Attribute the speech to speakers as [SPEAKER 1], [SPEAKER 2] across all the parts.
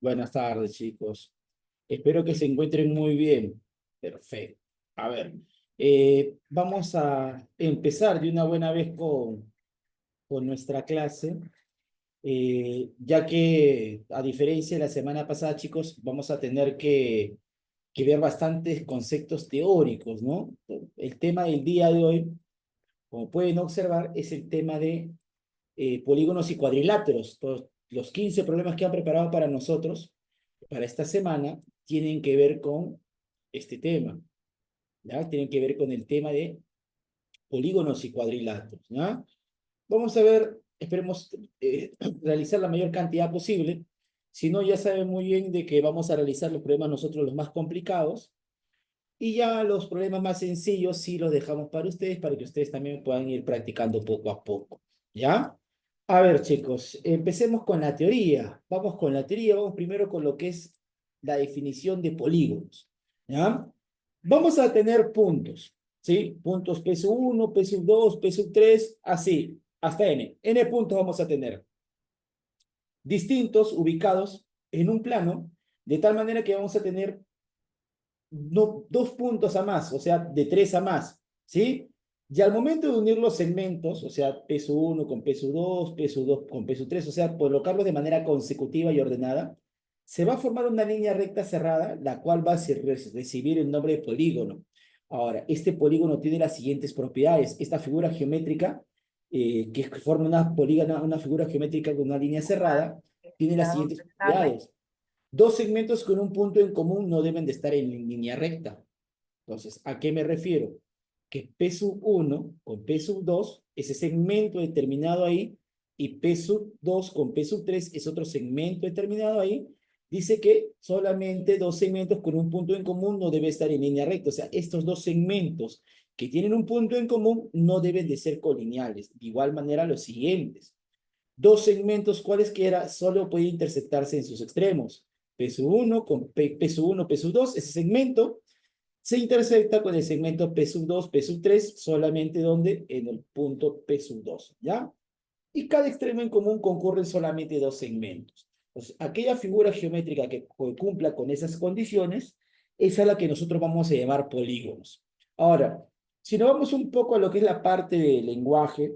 [SPEAKER 1] Buenas tardes, chicos. Espero que se encuentren muy bien. Perfecto. A ver, vamos a empezar de una buena vez con nuestra clase, ya que a diferencia de la semana pasada, chicos, vamos a tener que ver bastantes conceptos teóricos, ¿no? El tema del día de hoy, como pueden observar, es el tema de polígonos y cuadriláteros. Todos los 15 problemas que han preparado para nosotros, para esta semana, tienen que ver con este tema, ¿ya? Tienen que ver con el tema de polígonos y cuadriláteros, ¿ya? Vamos a ver, esperemos realizar la mayor cantidad posible. Si no, ya saben muy bien de que vamos a realizar los problemas nosotros los más complicados y ya los problemas más sencillos sí los dejamos para que ustedes también puedan ir practicando poco a poco, ¿ya? A ver, chicos, empecemos con la teoría. Vamos con la teoría, vamos primero con lo que es la definición de polígonos, ¿ya? Vamos a tener puntos, ¿sí? Puntos P1, P2, P3, así, hasta N. N puntos vamos a tener distintos, ubicados en un plano, de tal manera que vamos a tener no, dos puntos a más, o sea, de tres a más, ¿sí? Y al momento de unir los segmentos, o sea, peso uno con peso 2 con peso 3, o sea, colocarlos de manera consecutiva y ordenada, se va a formar una línea recta cerrada, la cual va a recibir el nombre de polígono. Ahora, este polígono tiene las siguientes propiedades. Esta figura geométrica, que forma una figura geométrica con una línea cerrada, tiene las siguientes propiedades. Dos segmentos con un punto en común no deben de estar en línea recta. Entonces, ¿a qué me refiero? Que P sub 1 con P sub 2, ese segmento determinado ahí, y P sub 2 con P sub 3 es otro segmento determinado ahí, dice que solamente dos segmentos con un punto en común no deben estar en línea recta. O sea, estos dos segmentos que tienen un punto en común no deben de ser colineales. De igual manera, los siguientes. Dos segmentos cualesquiera solo puede intersectarse en sus extremos. P1 con P1, P2, ese segmento se intersecta con el segmento P2, P3, solamente donde en el punto P2, ¿ya? Y cada extremo en común concurren solamente dos segmentos. Entonces, aquella figura geométrica que cumpla con esas condiciones, esa es la que nosotros vamos a llamar polígonos. Ahora, si nos vamos un poco a lo que es la parte del lenguaje,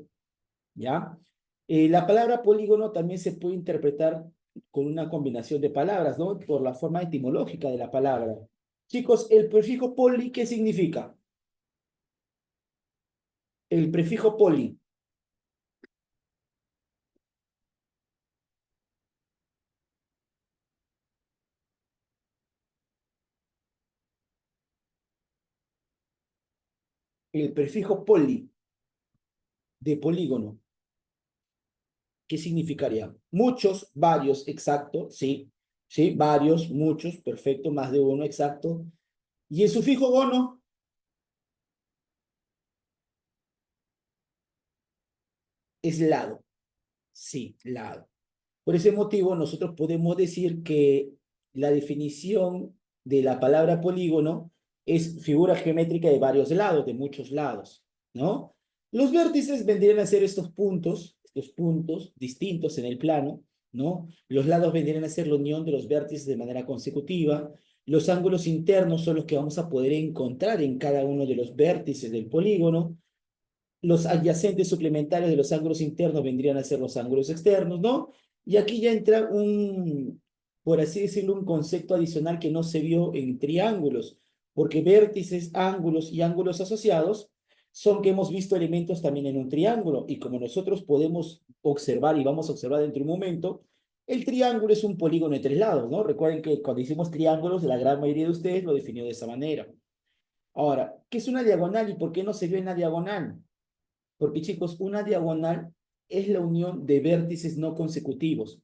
[SPEAKER 1] ¿ya? La palabra polígono también se puede interpretar con una combinación de palabras, ¿no? Por la forma etimológica de la palabra. Chicos, el prefijo poli, ¿qué significa? El prefijo poli. El prefijo poli de polígono. ¿Qué significaría? Muchos, varios, exacto, sí. Sí, varios, muchos, perfecto, más de uno, exacto. Y el sufijo gono es lado. Sí, lado. Por ese motivo, nosotros podemos decir que la definición de la palabra polígono es figura geométrica de varios lados, de muchos lados, ¿no? Los vértices vendrían a ser estos puntos distintos en el plano, ¿no? Los lados vendrían a ser la unión de los vértices de manera consecutiva. Los ángulos internos son los que vamos a poder encontrar en cada uno de los vértices del polígono. Los adyacentes suplementarios de los ángulos internos vendrían a ser los ángulos externos, ¿no? Y aquí ya entra por así decirlo, un concepto adicional que no se vio en triángulos, porque vértices, ángulos y ángulos asociados son que hemos visto elementos también en un triángulo, y como nosotros podemos observar y vamos a observar dentro de un momento, el triángulo es un polígono de tres lados, ¿no? Recuerden que cuando hicimos triángulos, la gran mayoría de ustedes lo definió de esa manera. Ahora, ¿qué es una diagonal y por qué no se vio en la diagonal? Porque, chicos, una diagonal es la unión de vértices no consecutivos,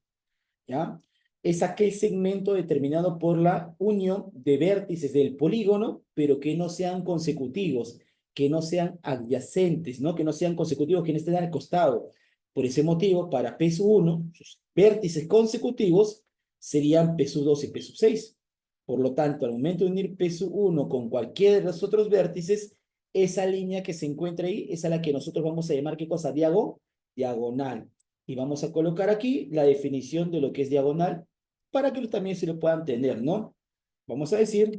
[SPEAKER 1] ¿ya? Es aquel segmento determinado por la unión de vértices del polígono, pero que no sean consecutivos, que no sean adyacentes, ¿no? Que no sean consecutivos, que no estén al costado. Por ese motivo, para P sub 1, sus vértices consecutivos serían P sub 2 y P sub 6. Por lo tanto, al momento de unir P sub 1 con cualquiera de los otros vértices, esa línea que se encuentra ahí es a la que nosotros vamos a llamar, ¿qué cosa? Diagonal. Y vamos a colocar aquí la definición de lo que es diagonal para que también se lo puedan tener, ¿no? Vamos a decir,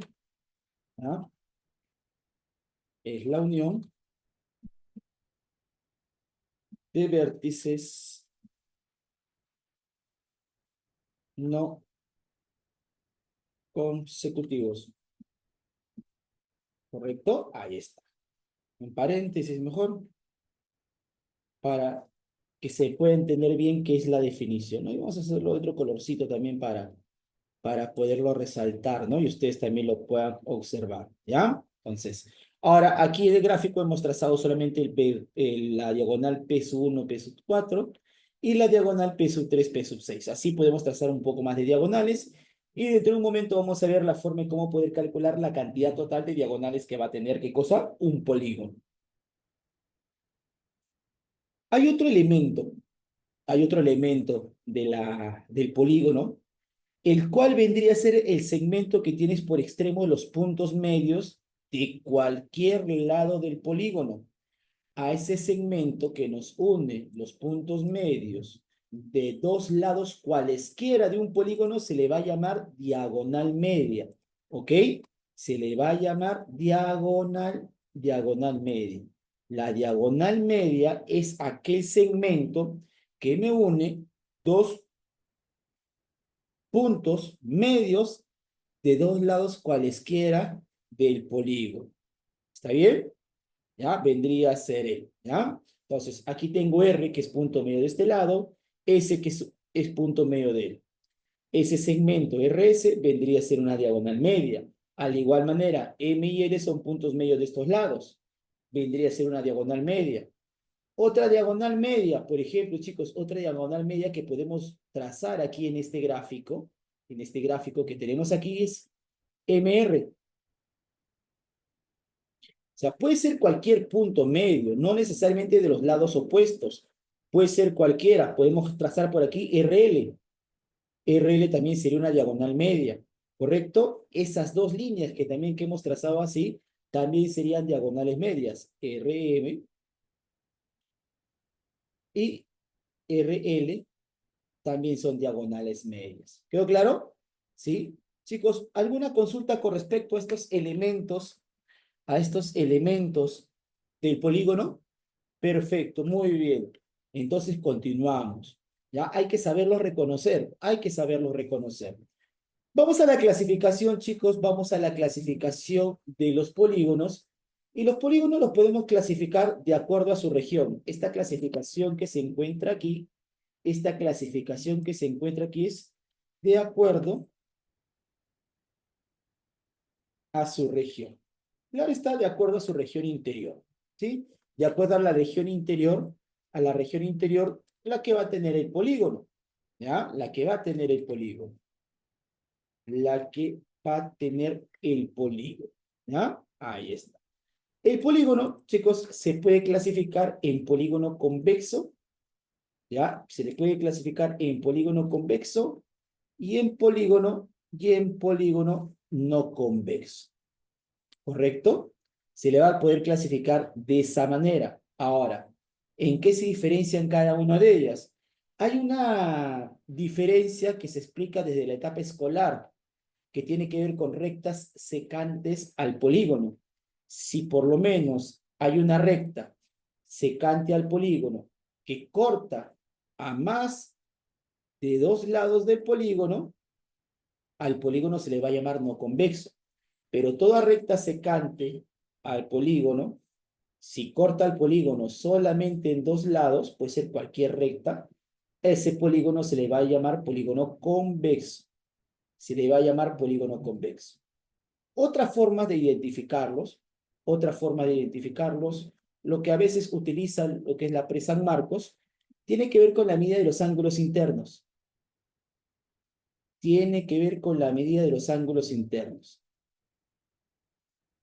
[SPEAKER 1] ¿ah? Es la unión de vértices no consecutivos, ¿correcto? Ahí está. En paréntesis mejor, para que se pueda entender bien qué es la definición, ¿no? Y vamos a hacerlo de otro colorcito también para poderlo resaltar, ¿no? Y ustedes también lo puedan observar, ¿ya? Entonces, ahora aquí en el gráfico hemos trazado solamente la diagonal P sub 1, P sub 4 y la diagonal P sub 3, P sub 6. Así podemos trazar un poco más de diagonales y dentro de un momento vamos a ver la forma en cómo poder calcular la cantidad total de diagonales que va a tener, ¿qué cosa? Un polígono. Hay otro elemento, hay otro elemento del polígono el cual vendría a ser el segmento que tienes por extremo de los puntos medios de cualquier lado del polígono. A ese segmento que nos une los puntos medios de dos lados cualesquiera de un polígono se le va a llamar diagonal media, ¿ok? Se le va a llamar diagonal media. La diagonal media es aquel segmento que me une dos puntos medios de dos lados cualesquiera del polígono. ¿Está bien? ¿Ya? Vendría a ser él, ¿ya? Entonces, aquí tengo R, que es punto medio de este lado, S, que es punto medio de él. Ese segmento RS vendría a ser una diagonal media. Al igual manera, M y L son puntos medios de estos lados. Vendría a ser una diagonal media. Otra diagonal media, por ejemplo, chicos, otra diagonal media que podemos trazar aquí en este gráfico que tenemos aquí es MR. O sea, puede ser cualquier punto medio, no necesariamente de los lados opuestos. Puede ser cualquiera. Podemos trazar por aquí RL. RL también sería una diagonal media, ¿correcto? Esas dos líneas que hemos trazado así, también serían diagonales medias. RM y RL también son diagonales medias. ¿Quedó claro? ¿Sí? Chicos, ¿alguna consulta con respecto a estos elementos del polígono? Perfecto, muy bien. Entonces continuamos. Ya hay que saberlo reconocer, hay que saberlo reconocer. Vamos a la clasificación, chicos, vamos a la clasificación de los polígonos. Y los polígonos los podemos clasificar de acuerdo a su región. Esta clasificación que se encuentra aquí, esta clasificación que se encuentra aquí es de acuerdo a su región. Claro está, de acuerdo a su región interior, ¿sí? De acuerdo a la región interior, la que va a tener el polígono, ¿ya? La que va a tener el polígono. La que va a tener el polígono, ¿ya? Ahí está. El polígono, chicos, se puede clasificar en polígono convexo, ¿ya? Se le puede clasificar en polígono convexo y en polígono no convexo. ¿Correcto? Se le va a poder clasificar de esa manera. Ahora, ¿en qué se diferencian cada una de ellas? Hay una diferencia que se explica desde la etapa escolar, que tiene que ver con rectas secantes al polígono. Si por lo menos hay una recta secante al polígono que corta a más de dos lados del polígono, al polígono se le va a llamar no convexo. Pero toda recta secante al polígono, si corta el polígono solamente en dos lados, puede ser cualquier recta, ese polígono se le va a llamar polígono convexo. Se le va a llamar polígono convexo. Otra forma de identificarlos, otra forma de identificarlos, lo que a veces utilizan, lo que es la pre-San Marcos, tiene que ver con la medida de los ángulos internos. Tiene que ver con la medida de los ángulos internos.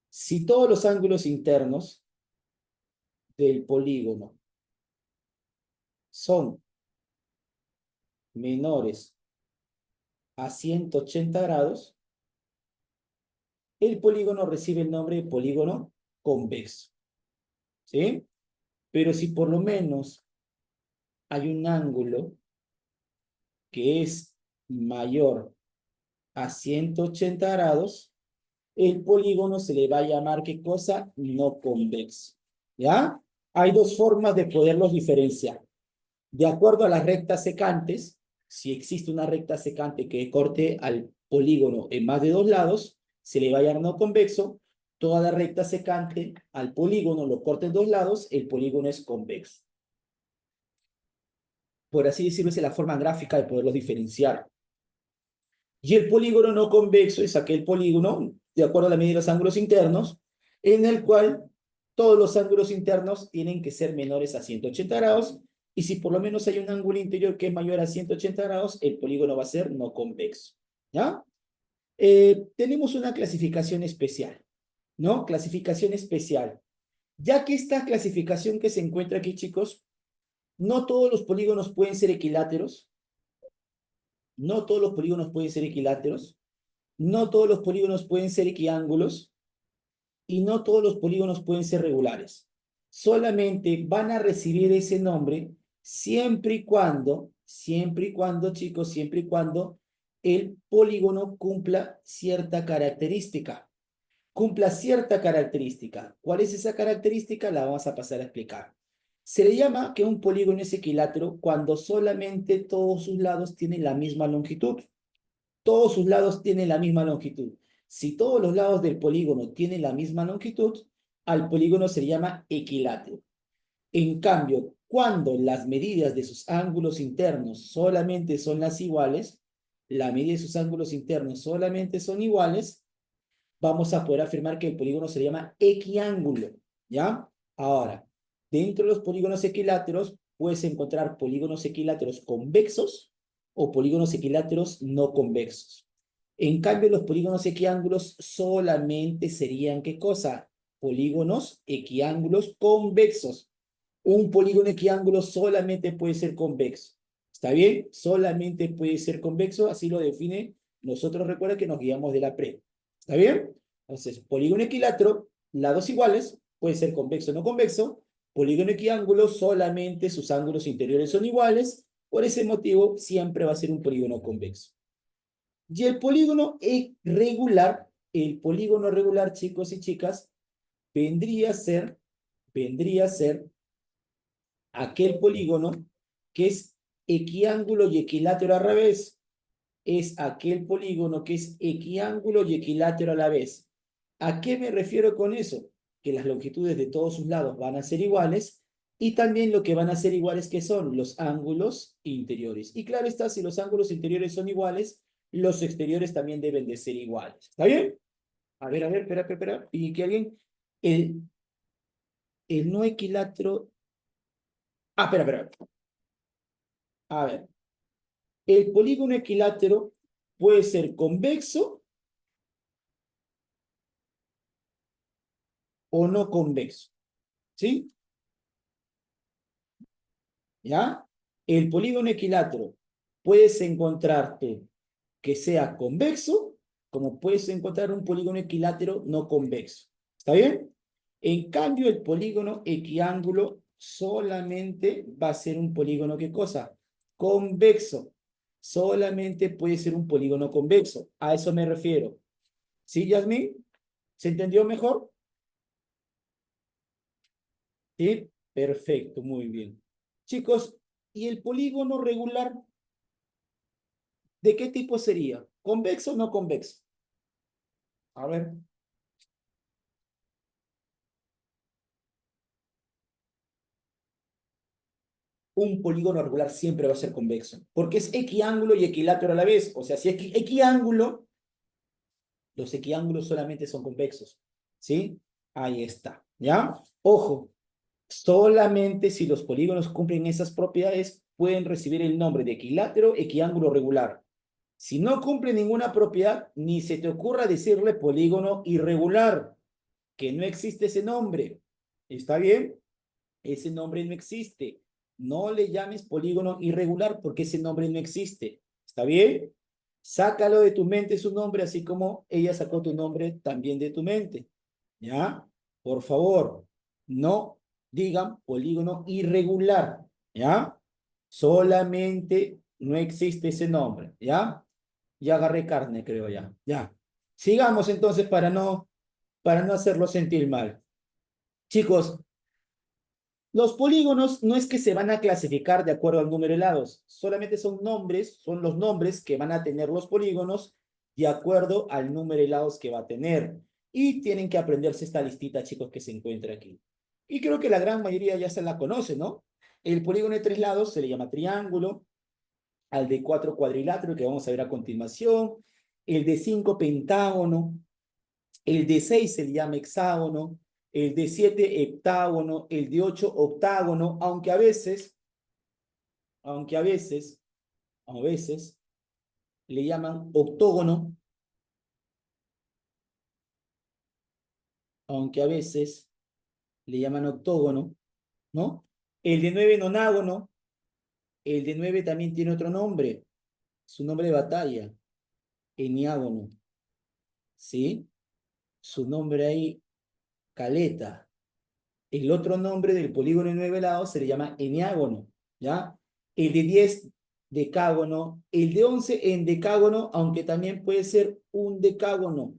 [SPEAKER 1] Si todos los ángulos internos del polígono son menores a 180 grados, el polígono recibe el nombre de polígono convexo. ¿Sí? Pero si por lo menos hay un ángulo que es mayor a 180 grados, el polígono se le va a llamar, ¿qué cosa? No convexo. ¿Ya? Hay dos formas de poderlos diferenciar. De acuerdo a las rectas secantes, si existe una recta secante que corte al polígono en más de dos lados, se le va a llamar no convexo. Toda recta secante al polígono lo corta en dos lados, el polígono es convexo. Por así decirlo, es la forma gráfica de poderlos diferenciar. Y el polígono no convexo es aquel polígono, de acuerdo a la medida de los ángulos internos, en el cual todos los ángulos internos tienen que ser menores a 180 grados, y si por lo menos hay un ángulo interior que es mayor a 180 grados, el polígono va a ser no convexo. ¿Ya? Tenemos una clasificación especial, ¿no? Clasificación especial. Ya que esta clasificación que se encuentra aquí, chicos, no todos los polígonos pueden ser equiláteros, no todos los polígonos pueden ser equiláteros, no todos los polígonos pueden ser equiángulos y no todos los polígonos pueden ser regulares. Solamente van a recibir ese nombre siempre y cuando, chicos, siempre y cuando el polígono cumpla cierta característica. Cumpla cierta característica. ¿Cuál es esa característica? La vamos a pasar a explicar. Se le llama que un polígono es equilátero cuando solamente todos sus lados tienen la misma longitud. Todos sus lados tienen la misma longitud. Si todos los lados del polígono tienen la misma longitud, al polígono se le llama equilátero. En cambio, cuando las medidas de sus ángulos internos solamente son las iguales, la medida de sus ángulos internos solamente son iguales, vamos a poder afirmar que el polígono se llama equiángulo, ¿ya? Ahora, dentro de los polígonos equiláteros, puedes encontrar polígonos equiláteros convexos o polígonos equiláteros no convexos. En cambio, los polígonos equiángulos solamente serían, ¿qué cosa? Polígonos equiángulos convexos. Un polígono equiángulo solamente puede ser convexo. ¿Está bien? Solamente puede ser convexo, así lo define. Nosotros recuerda que nos guiamos de la pre. ¿Está bien? Entonces, polígono equilátero, lados iguales, puede ser convexo o no convexo. Polígono equiángulo, solamente sus ángulos interiores son iguales. Por ese motivo, siempre va a ser un polígono convexo. Y el polígono regular, chicos y chicas, vendría a ser aquel polígono que es equiángulo y equilátero al revés. Es aquel polígono que es equiángulo y equilátero a la vez. ¿A qué me refiero con eso? Que las longitudes de todos sus lados van a ser iguales y también lo que van a ser iguales que son los ángulos interiores. Y claro está, si los ángulos interiores son iguales, los exteriores también deben de ser iguales. ¿Está bien? A ver, espera. Y que alguien, el, el no equilátero... Ah, espera. A ver, el polígono equilátero puede ser convexo o no convexo, ¿sí? ¿Ya? El polígono equilátero puedes encontrarte que sea convexo, como puedes encontrar un polígono equilátero no convexo. ¿Está bien? En cambio, el polígono equiángulo solamente va a ser un polígono, ¿qué cosa? Convexo. Solamente puede ser un polígono convexo. A eso me refiero. ¿Sí, Yasmin? ¿Se entendió mejor? Sí, perfecto, muy bien. Chicos, ¿y el polígono regular de qué tipo sería? ¿Convexo o no convexo? A ver. Un polígono regular siempre va a ser convexo, porque es equiángulo y equilátero a la vez. O sea, si es equiángulo, los equiángulos solamente son convexos. ¿Sí? Ahí está. ¿Ya? Ojo, solamente si los polígonos cumplen esas propiedades, pueden recibir el nombre de equilátero, equiángulo regular. Si no cumple ninguna propiedad, ni se te ocurra decirle polígono irregular, que no existe ese nombre. ¿Está bien? Ese nombre no existe. No le llames polígono irregular porque ese nombre no existe. ¿Está bien? Sácalo de tu mente su nombre, así como ella sacó tu nombre también de tu mente. ¿Ya? Por favor, no digan polígono irregular. ¿Ya? Solamente no existe ese nombre. ¿Ya? Ya agarré carne, creo ya. Ya. Sigamos entonces para no hacerlo sentir mal. Chicos, los polígonos no es que se van a clasificar de acuerdo al número de lados, solamente son nombres, son los nombres que van a tener los polígonos de acuerdo al número de lados que va a tener. Y tienen que aprenderse esta listita, chicos, que se encuentra aquí. Y creo que la gran mayoría ya se la conoce, ¿no? El polígono de 3 lados se le llama triángulo, al de 4 cuadrilátero, que vamos a ver a continuación, el de 5 pentágono, el de 6 se le llama hexágono, el de 7 heptágono, el de 8 octágono, aunque a veces le llaman octógono, aunque a veces le llaman octógono, ¿no? El de 9 nonágono, el de 9 también tiene otro nombre, su nombre de batalla, eniágono, ¿sí? Su nombre ahí, caleta. El otro nombre del polígono de 9 lados se le llama eniágono, ¿ya? El de 10 decágono, el de 11 endecágono, aunque también puede ser un decágono,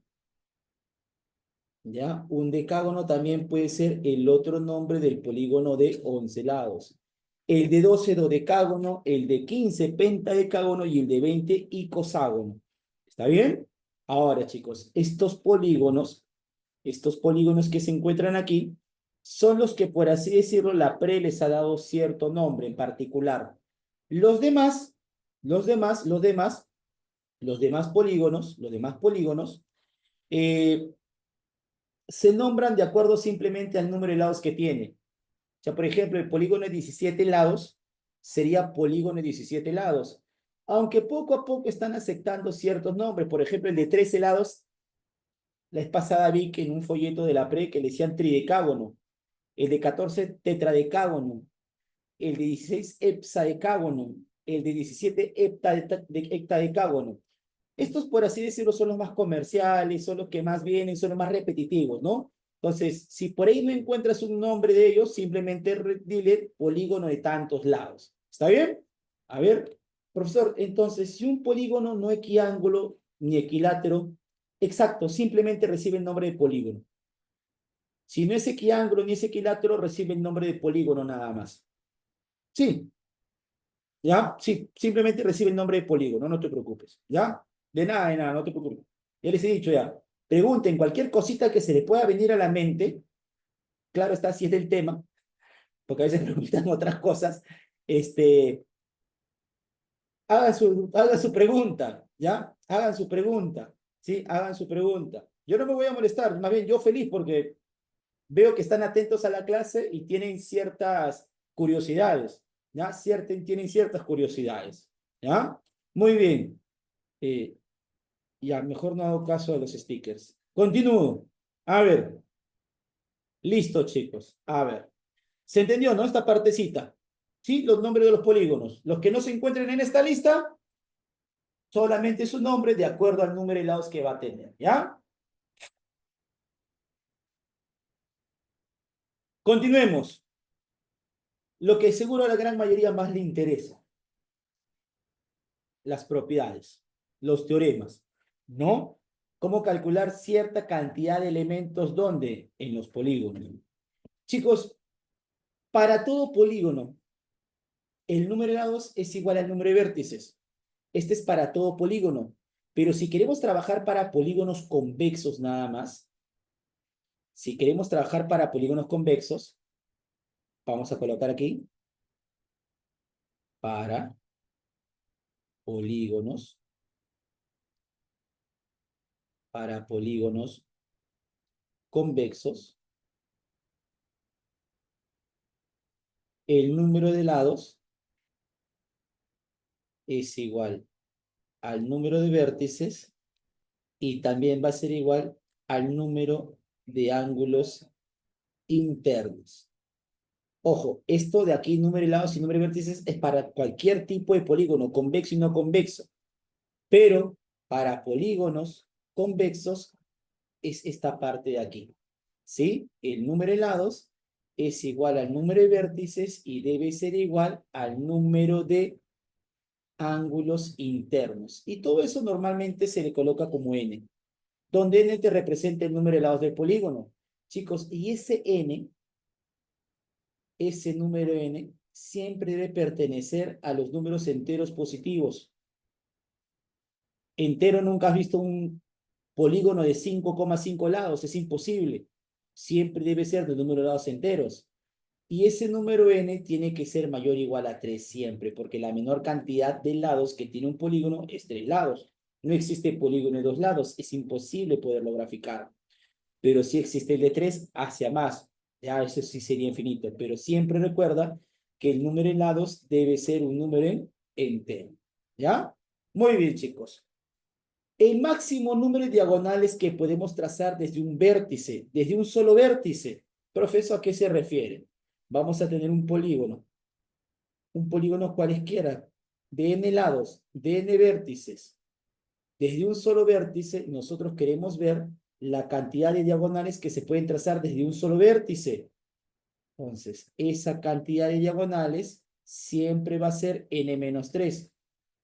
[SPEAKER 1] ¿ya? Un decágono también puede ser el otro nombre del polígono de 11 lados. El de 12 dodecágono, el de 15 pentadecágono y el de 20 icoságono. ¿Está bien? Ahora, chicos, estos polígonos que se encuentran aquí, son los que, por así decirlo, la PRE les ha dado cierto nombre en particular. Los demás, los demás polígonos, eh, se nombran de acuerdo simplemente al número de lados que tiene. O sea, por ejemplo, el polígono de 17 lados sería polígono de 17 lados. Aunque poco a poco están aceptando ciertos nombres. Por ejemplo, el de 13 lados, la vez pasada vi que en un folleto de la PRE que le decían tridecágono, el de 14 tetradecágono, el de 16 hepsadecágono, el de 17 heptadecágono. Estos, por así decirlo, son los más comerciales, son los que más vienen, son los más repetitivos, ¿no? Entonces, si por ahí no encuentras un nombre de ellos, simplemente dile polígono de tantos lados. ¿Está bien? A ver, profesor, entonces, si un polígono no equiángulo ni equilátero, exacto, simplemente recibe el nombre de polígono. Si no es equiángulo ni es equilátero, recibe el nombre de polígono nada más. Sí, ¿ya? Sí, simplemente recibe el nombre de polígono, no te preocupes, ¿ya? De nada, no te preocupes. Ya les he dicho ya. Pregunten cualquier cosita que se le pueda venir a la mente, claro está, si es del tema, porque a veces preguntan otras cosas, este, hagan su pregunta, ¿ya? Hagan su pregunta, ¿sí? Hagan su pregunta. Yo no me voy a molestar, más bien yo feliz porque veo que están atentos a la clase y tienen ciertas curiosidades, ¿ya? Tienen ciertas curiosidades, ¿ya? Muy bien. Eh, ya, mejor no hago caso a los stickers. Continúo. A ver, listo, chicos. A ver. ¿Se entendió, no? Esta partecita. ¿Sí? Los nombres de los polígonos. Los que no se encuentren en esta lista, solamente su nombre de acuerdo al número de lados que va a tener, ¿ya? Continuemos. Lo que seguro a la gran mayoría más le interesa, las propiedades, los teoremas, ¿no? ¿Cómo calcular cierta cantidad de elementos? ¿Dónde? En los polígonos. Chicos, para todo polígono, el número de lados es igual al número de vértices. Este es para todo polígono. Pero si queremos trabajar para polígonos convexos nada más, si queremos trabajar para polígonos convexos, vamos a colocar aquí para polígonos, convexos, el número de lados es igual al número de vértices y también va a ser igual al número de ángulos internos. Ojo, esto de aquí, número de lados y número de vértices, es para cualquier tipo de polígono, convexo y no convexo. Pero para polígonos convexos es esta parte de aquí. ¿Sí? El número de lados es igual al número de vértices y debe ser igual al número de ángulos internos. Y todo eso normalmente se le coloca como n, donde n te representa el número de lados del polígono. Chicos, y ese número n, siempre debe pertenecer a los números enteros positivos. Entero, nunca has visto un polígono de 5,5 lados, es imposible. Siempre debe ser de número de lados enteros. Y ese número n tiene que ser mayor o igual a 3 siempre, porque la menor cantidad de lados que tiene un polígono es 3 lados. No existe polígono de 2 lados, es imposible poderlo graficar. Pero sí existe el de 3 hacia más. Ya eso sí sería infinito, pero siempre recuerda que el número de lados debe ser un número entero. ¿Ya? Muy bien, chicos. El máximo número de diagonales que podemos trazar desde un vértice, desde un solo vértice. Profesor, ¿a qué se refiere? Vamos a tener un polígono cualesquiera, de n lados, de n vértices. Desde un solo vértice, nosotros queremos ver la cantidad de diagonales que se pueden trazar desde un solo vértice. Entonces, esa cantidad de diagonales siempre va a ser n-3.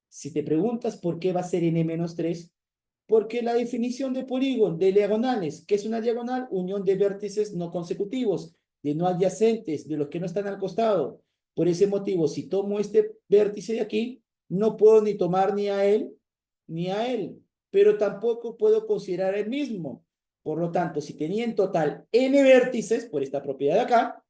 [SPEAKER 1] Si te preguntas por qué va a ser n-3, porque la definición de polígono, de diagonales, ¿qué es una diagonal? Unión de vértices no consecutivos, de no adyacentes, de los que no están al costado. Por ese motivo, si tomo este vértice de aquí, no puedo ni tomar ni a él, ni a él, pero tampoco puedo considerar el mismo. Por lo tanto, si tenía en total n vértices, por esta propiedad de acá,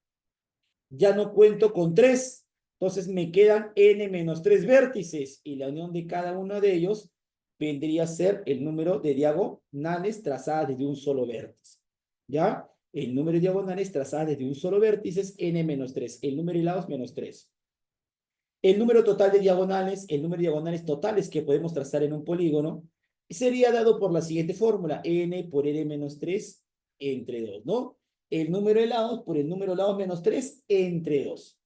[SPEAKER 1] ya no cuento con 3. Entonces me quedan n-3 vértices y la unión de cada uno de ellos vendría a ser el número de diagonales trazadas desde un solo vértice. ¿Ya? El número de diagonales trazadas desde un solo vértice es n-3. El número de lados menos 3. El número total de diagonales, el número de diagonales totales que podemos trazar en un polígono, sería dado por la siguiente fórmula, n por n-3 entre 2, ¿no? El número de lados por el número de lados menos 3 entre 2.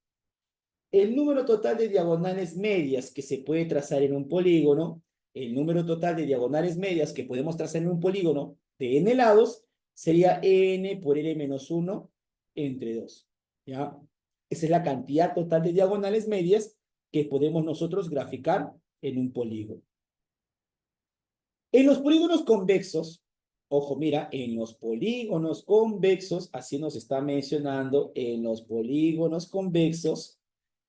[SPEAKER 1] El número total de diagonales medias que se puede trazar en un polígono, el número total de diagonales medias que podemos trazar en un polígono de n lados, sería n por n-1 entre 2. ¿Ya? Esa es la cantidad total de diagonales medias que podemos nosotros graficar en un polígono. En los polígonos convexos, ojo, mira, en los polígonos convexos, así nos está mencionando, en los polígonos convexos,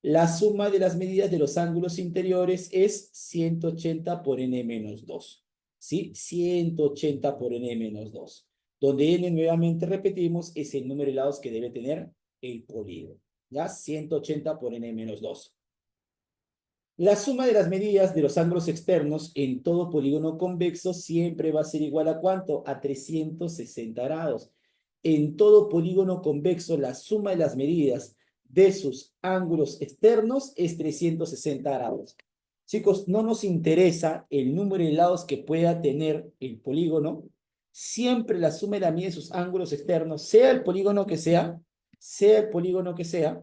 [SPEAKER 1] la suma de las medidas de los ángulos interiores es 180 por n-2. ¿Sí? 180 por n-2. Donde n, nuevamente repetimos, es el número de lados que debe tener el polígono. ¿Ya? 180 por n-2. La suma de las medidas de los ángulos externos en todo polígono convexo siempre va a ser igual a ¿cuánto? A 360 grados. En todo polígono convexo, la suma de las medidas de sus ángulos externos es 360 grados. Chicos, no nos interesa el número de lados que pueda tener el polígono. Siempre la suma de la medida de sus ángulos externos, sea el polígono que sea el polígono que sea,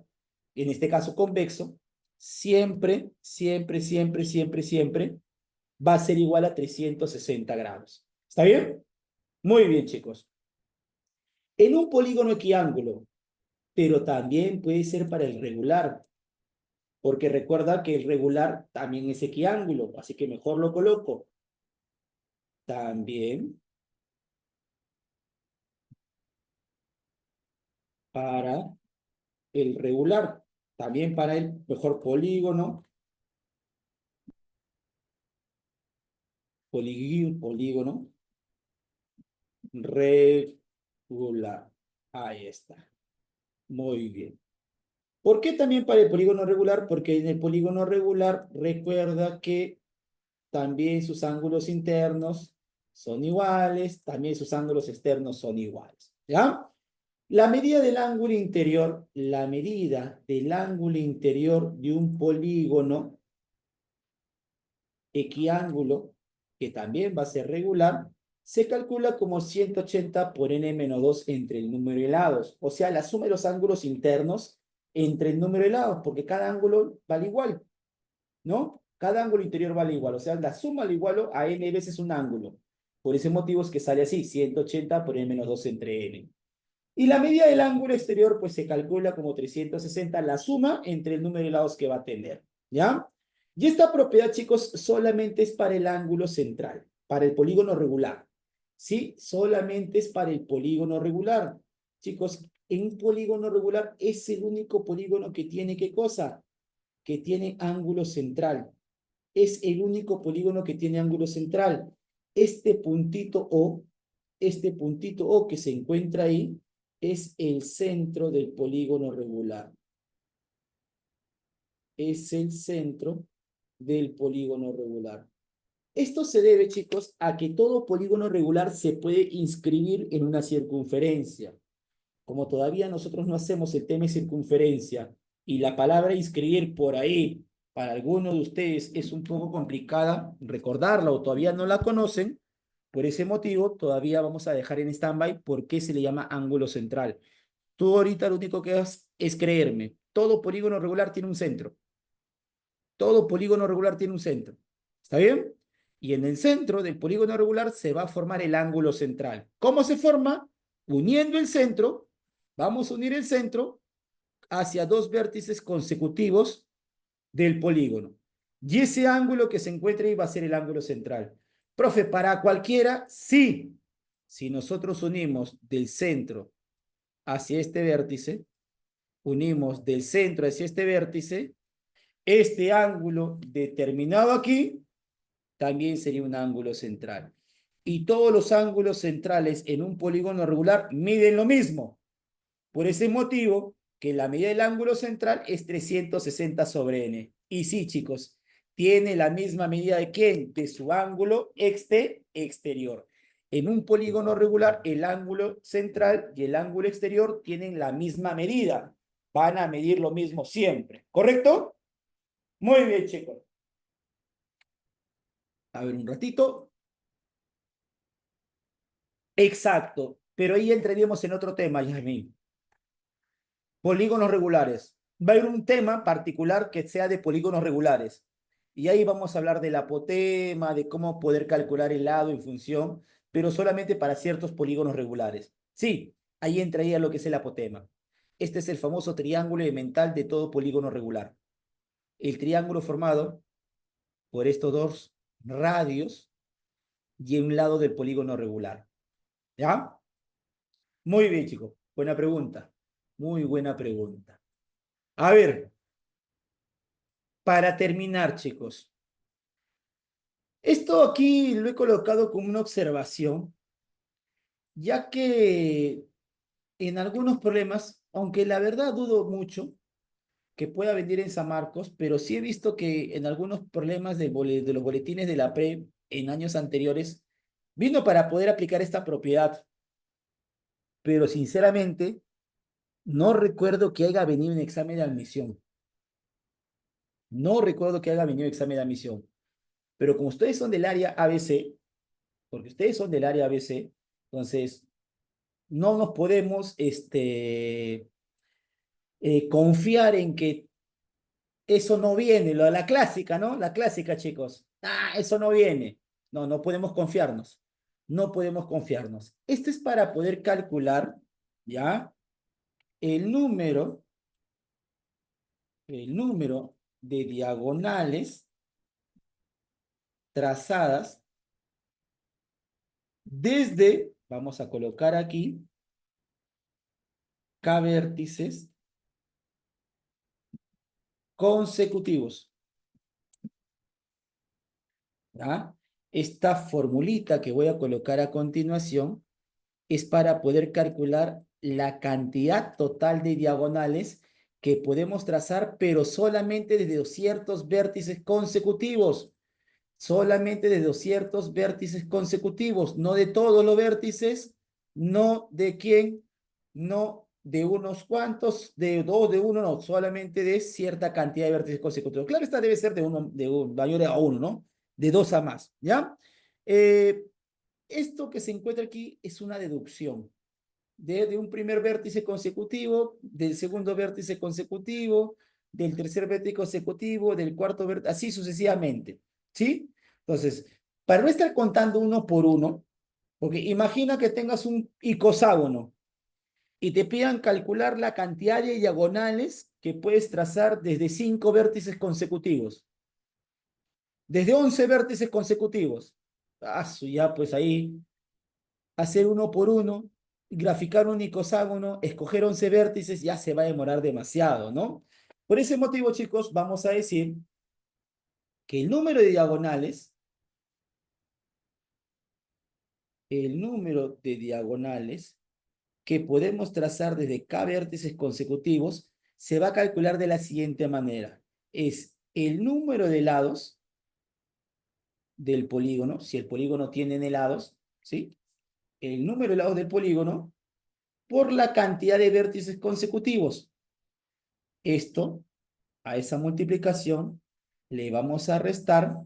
[SPEAKER 1] en este caso convexo, siempre, siempre, siempre, siempre, siempre va a ser igual a 360 grados. ¿Está bien? Muy bien, chicos. En un polígono equiángulo, pero también puede ser para el regular, porque recuerda que el regular también es equiángulo, así que mejor lo coloco. También para el regular, también para el mejor polígono, polígono regular. Ahí está. Muy bien. ¿Por qué también para el polígono regular? Porque en el polígono regular recuerda que también sus ángulos internos son iguales, también sus ángulos externos son iguales. ¿Ya? La medida del ángulo interior de un polígono equiángulo, que también va a ser regular, se calcula como 180 por n-2 entre el número de lados. O sea, la suma de los ángulos internos entre el número de lados, porque cada ángulo vale igual, ¿no? Cada ángulo interior vale igual. O sea, la suma lo igualo a n veces un ángulo. Por ese motivo es que sale así, 180 por n-2 entre n. Y la medida del ángulo exterior, pues se calcula como 360, la suma entre el número de lados que va a tener, ¿ya? Y esta propiedad, chicos, solamente es para el ángulo central, para el polígono regular. ¿Sí? Solamente es para el polígono regular. Chicos, en un polígono regular es el único polígono que tiene, ¿qué cosa? Que tiene ángulo central. Es el único polígono que tiene ángulo central. Este puntito O que se encuentra ahí, es el centro del polígono regular. Es el centro del polígono regular. Esto se debe, chicos, a que todo polígono regular se puede inscribir en una circunferencia. Como todavía nosotros no hacemos el tema de circunferencia y la palabra inscribir por ahí para algunos de ustedes es un poco complicada recordarla o todavía no la conocen, por ese motivo todavía vamos a dejar en stand-by por qué se le llama ángulo central. Tú ahorita lo único que haces es creerme. Todo polígono regular tiene un centro. Todo polígono regular tiene un centro. ¿Está bien? Y en el centro del polígono regular se va a formar el ángulo central. ¿Cómo se forma? Uniendo el centro, vamos a unir el centro hacia dos vértices consecutivos del polígono. Y ese ángulo que se encuentra ahí va a ser el ángulo central. Profe, ¿para cualquiera? Sí. Si nosotros unimos del centro hacia este vértice, unimos del centro hacia este vértice, este ángulo determinado aquí también sería un ángulo central. Y todos los ángulos centrales en un polígono regular miden lo mismo. Por ese motivo, que la medida del ángulo central es 360 sobre n. Y sí, chicos, tiene la misma medida de ¿quién? De su ángulo exterior. En un polígono regular, el ángulo central y el ángulo exterior tienen la misma medida. Van a medir lo mismo siempre. ¿Correcto? Muy bien, chicos. A ver, un ratito. Exacto. Pero ahí entraríamos en otro tema, Yasmin. Polígonos regulares. Va a haber un tema particular que sea de polígonos regulares. Y ahí vamos a hablar del apotema, de cómo poder calcular el lado en función, pero solamente para ciertos polígonos regulares. Sí, ahí entraría lo que es el apotema. Este es el famoso triángulo elemental de todo polígono regular. El triángulo formado por estos dos radios y un lado del polígono regular. ¿Ya? Muy bien, chicos. Buena pregunta. Muy buena pregunta. A ver, para terminar, chicos. Esto aquí lo he colocado como una observación, ya que en algunos problemas, aunque la verdad dudo mucho que pueda venir en San Marcos, pero sí he visto que en algunos problemas de los boletines de la PRE en años anteriores, vino para poder aplicar esta propiedad, pero sinceramente no recuerdo que haya venido en examen de admisión. No recuerdo que haya venido examen de admisión. Pero como ustedes son del área ABC, porque ustedes son del área ABC, entonces no nos podemos confiar en que eso no viene, lo de la clásica, ¿no? La clásica, chicos. Ah, eso no viene. No, no podemos confiarnos. No podemos confiarnos. Esto es para poder calcular, ¿ya? El número, el número de diagonales trazadas desde, vamos a colocar aquí, K vértices consecutivos. ¿Ya? Esta formulita que voy a colocar a continuación es para poder calcular la cantidad total de diagonales que podemos trazar, pero solamente desde ciertos vértices consecutivos. Solamente de ciertos vértices consecutivos, no de todos los vértices, no de quién, no de unos cuantos, de dos, de uno, no, solamente de cierta cantidad de vértices consecutivos. Claro, esta debe ser de un mayor a uno, ¿no? De dos a más, ¿ya? Eh, Esto que se encuentra aquí es una deducción de un primer vértice consecutivo, del segundo vértice consecutivo, del tercer vértice consecutivo, del cuarto vértice, así sucesivamente, ¿sí? Entonces, para no estar contando uno por uno, porque imagina que tengas un icoságono y te pidan calcular la cantidad de diagonales que puedes trazar desde cinco vértices consecutivos. Desde 11 vértices consecutivos. Ya pues ahí, hacer uno por uno, graficar un icoságono, escoger 11 vértices, ya se va a demorar demasiado, ¿no? Por ese motivo, chicos, vamos a decir que el número de diagonales que podemos trazar desde K vértices consecutivos se va a calcular de la siguiente manera. Es el número de lados del polígono, si el polígono tiene lados, ¿sí? El número de lados del polígono por la cantidad de vértices consecutivos. Esto, a esa multiplicación, le vamos a restar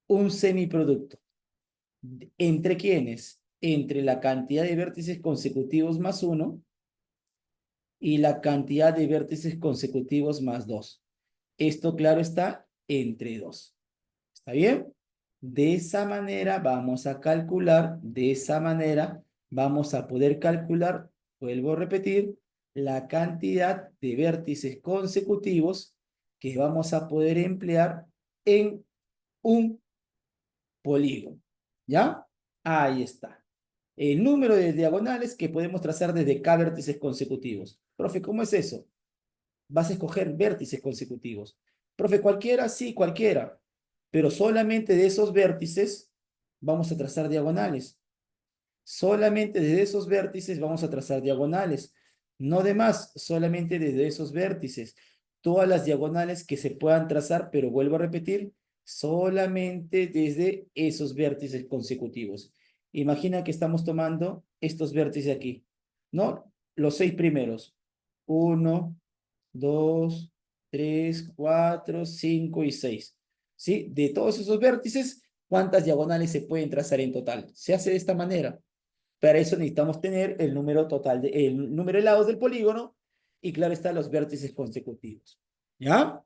[SPEAKER 1] un semiproducto. ¿Entre quiénes? Entre la cantidad de vértices consecutivos más 1 y la cantidad de vértices consecutivos más 2. Esto, claro está, entre 2. ¿Está bien? De esa manera vamos a calcular, de esa manera vamos a poder calcular, vuelvo a repetir, la cantidad de vértices consecutivos que vamos a poder emplear en un polígono. ¿Ya? Ahí está. El número de diagonales que podemos trazar desde K vértices consecutivos. Profe, ¿cómo es eso? Vas a escoger vértices consecutivos. Profe, cualquiera, sí, cualquiera. Pero solamente de esos vértices vamos a trazar diagonales. Solamente desde esos vértices vamos a trazar diagonales. No de más, solamente desde esos vértices. Todas las diagonales que se puedan trazar, pero vuelvo a repetir, solamente desde esos vértices consecutivos. Imagina que estamos tomando estos vértices aquí, ¿no? Los 6 primeros. 1, 2, 3, 4, 5 y 6. ¿Sí? De todos esos vértices, ¿cuántas diagonales se pueden trazar en total? Se hace de esta manera. Para eso necesitamos tener el número total, el número de lados del polígono y claro está los vértices consecutivos. ¿Ya?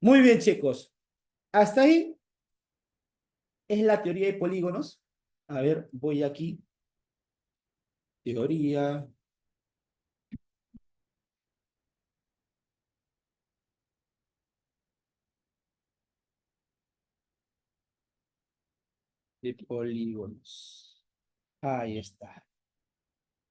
[SPEAKER 1] Muy bien, chicos. Hasta ahí es la teoría de polígonos. A ver, voy aquí. Teoría de polígonos. Ahí está.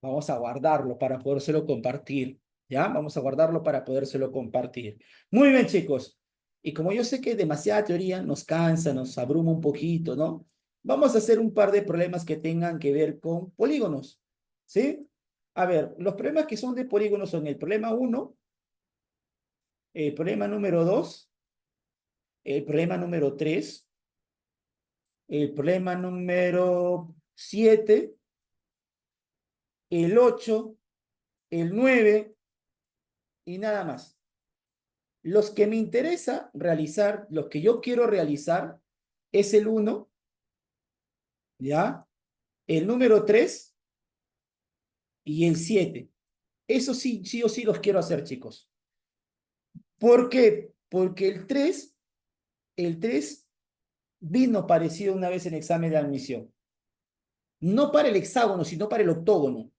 [SPEAKER 1] Vamos a guardarlo para podérselo compartir. ¿Ya? Vamos a guardarlo para podérselo compartir. Muy bien, chicos. Y como yo sé que demasiada teoría nos cansa, nos abruma un poquito, ¿no? Vamos a hacer un par de problemas que tengan que ver con polígonos. ¿Sí? A ver, los problemas que son de polígonos son el problema 1, el problema número 2, el problema número 3, el problema número 7, el 8, el 9 y nada más. Los que me interesa realizar, los que yo quiero realizar, es el 1, ¿ya? El número 3 y el 7. Eso sí, sí o sí los quiero hacer, chicos. ¿Por qué? Porque el tres vino parecido una vez en examen de admisión. No para el hexágono, sino para el octógono.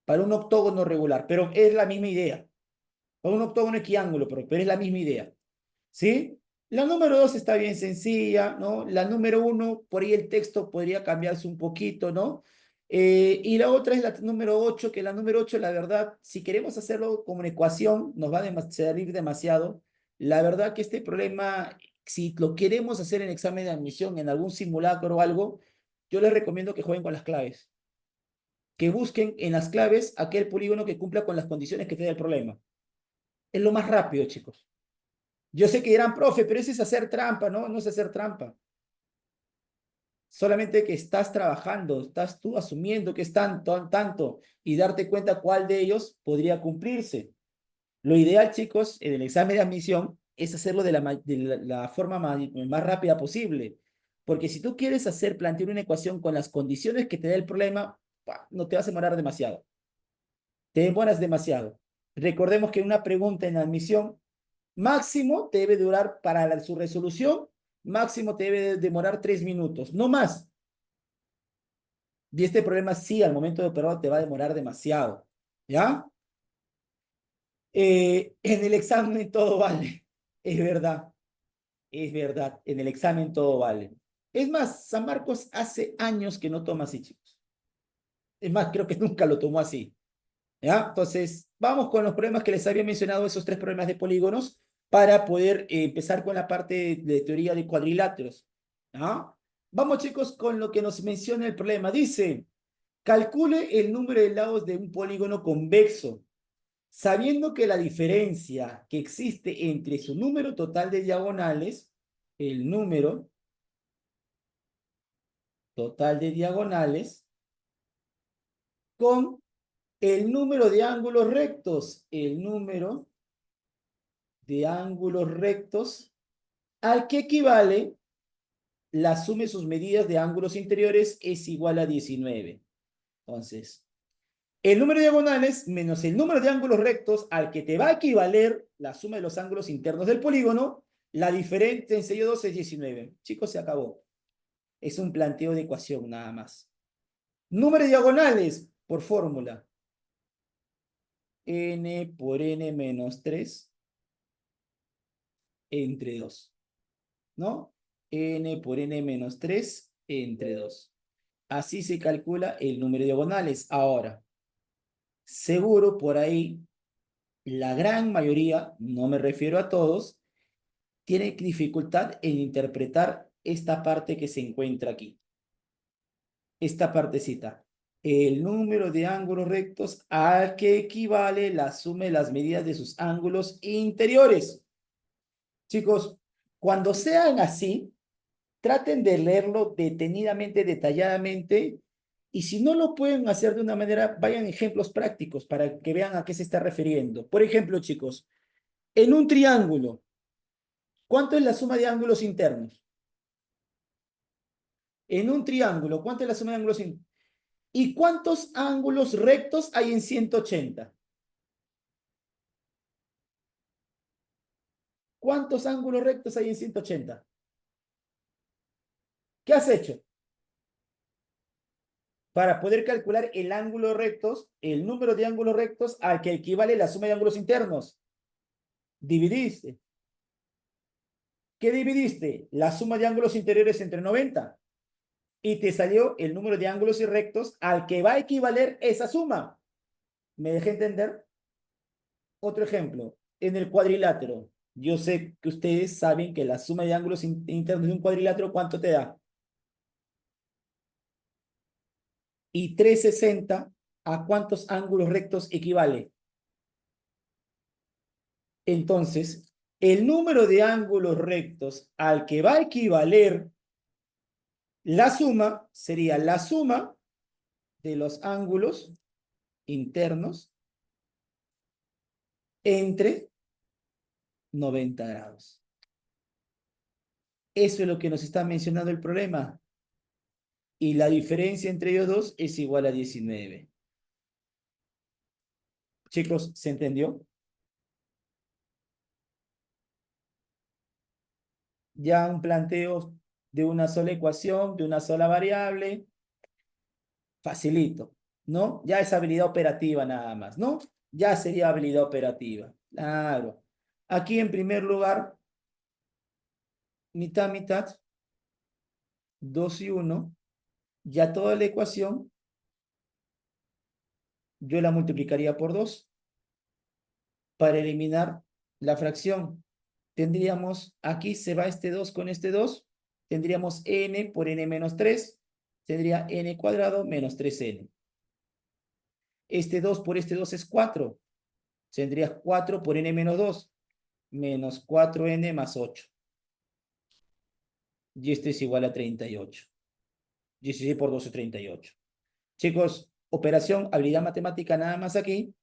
[SPEAKER 1] Para un octógono regular, pero es la misma idea. Para un octógono equiángulo, pero es la misma idea. ¿Sí? La número 2 está bien sencilla, ¿no? La número 1, por ahí el texto podría cambiarse un poquito, ¿no? Y la otra es la número 8, que la número 8, la verdad, si queremos hacerlo como una ecuación, nos va a salir demasiado. La verdad que este problema, si lo queremos hacer en examen de admisión, en algún simulacro o algo, yo les recomiendo que jueguen con las claves. Que busquen en las claves aquel polígono que cumpla con las condiciones que te da el problema. Es lo más rápido, chicos. Yo sé que dirán, profe, pero ese es hacer trampa, ¿no? No es hacer trampa. Solamente que estás trabajando, estás tú asumiendo que es tanto, tanto, y darte cuenta cuál de ellos podría cumplirse. Lo ideal, chicos, en el examen de admisión es hacerlo de la forma más rápida posible. Porque si tú quieres plantear una ecuación con las condiciones que te da el problema, no te vas a demorar demasiado. Te demoras demasiado. Recordemos que una pregunta en admisión máximo te debe durar para su resolución, máximo te debe demorar 3 minutos, no más. Y este problema sí, al momento de operar te va a demorar demasiado, ¿ya? En el examen todo vale, es verdad. Es verdad, en el examen todo vale. Es más, San Marcos hace años que no toma así, chicos. Es más, creo que nunca lo tomó así. ¿Ya? Entonces, vamos con los problemas que les había mencionado, esos tres problemas de polígonos, para poder empezar con la parte de teoría de cuadriláteros. ¿Ya? Vamos, chicos, con lo que nos menciona el problema. Dice, calcule el número de lados de un polígono convexo, sabiendo que la diferencia que existe entre su número total de diagonales, el número total de diagonales, con el número de ángulos rectos, el número de ángulos rectos, al que equivale la suma de sus medidas de ángulos interiores es igual a 19. Entonces, el número de diagonales menos el número de ángulos rectos al que te va a equivaler la suma de los ángulos internos del polígono, la diferencia entre ellos dos es 19. Chicos, se acabó. Es un planteo de ecuación nada más. Número de diagonales por fórmula. N por N menos 3 entre 2. ¿No? N por N menos 3 entre 2. Así se calcula el número de diagonales. Ahora, seguro por ahí, la gran mayoría, no me refiero a todos, tiene dificultad en interpretar esta parte que se encuentra aquí. Esta partecita. El número de ángulos rectos al que equivale la suma de las medidas de sus ángulos interiores. Chicos, cuando sean así, traten de leerlo detenidamente, detalladamente, y si no lo pueden hacer de una manera, vayan a ejemplos prácticos para que vean a qué se está refiriendo. Por ejemplo, chicos, en un triángulo, ¿cuánto es la suma de ángulos internos? En un triángulo, ¿cuánto es la suma de ángulos internos? ¿Y cuántos ángulos rectos hay en 180? ¿Cuántos ángulos rectos hay en 180? ¿Qué has hecho? Para poder calcular el ángulo rectos, el número de ángulos rectos al que equivale la suma de ángulos internos. Dividiste. ¿Qué dividiste? La suma de ángulos interiores entre 90. Y te salió el número de ángulos y rectos al que va a equivaler esa suma. ¿Me dejé entender? Otro ejemplo. En el cuadrilátero. Yo sé que ustedes saben que la suma de ángulos internos de un cuadrilátero, ¿cuánto te da? Y 360, ¿a cuántos ángulos rectos equivale? Entonces, el número de ángulos rectos al que va a equivaler la suma sería la suma de los ángulos internos entre 90 grados. Eso es lo que nos está mencionando el problema. Y la diferencia entre ellos dos es igual a 19. Chicos, ¿se entendió? Ya un planteo de una sola ecuación, de una sola variable, facilito, ¿no? Ya es habilidad operativa nada más, ¿no? Ya sería habilidad operativa. Claro. Aquí en primer lugar, mitad, mitad, 2 y 1, ya toda la ecuación yo la multiplicaría por 2 para eliminar la fracción. Tendríamos, aquí se va este 2 con este 2, tendríamos n por n menos 3, tendría n cuadrado menos 3n. Este 2 por este 2 es 4, tendrías 4 por n menos 2, menos 4n más 8. Y este es igual a 38. 16 por 2 es 38. Chicos, operación, habilidad matemática nada más aquí.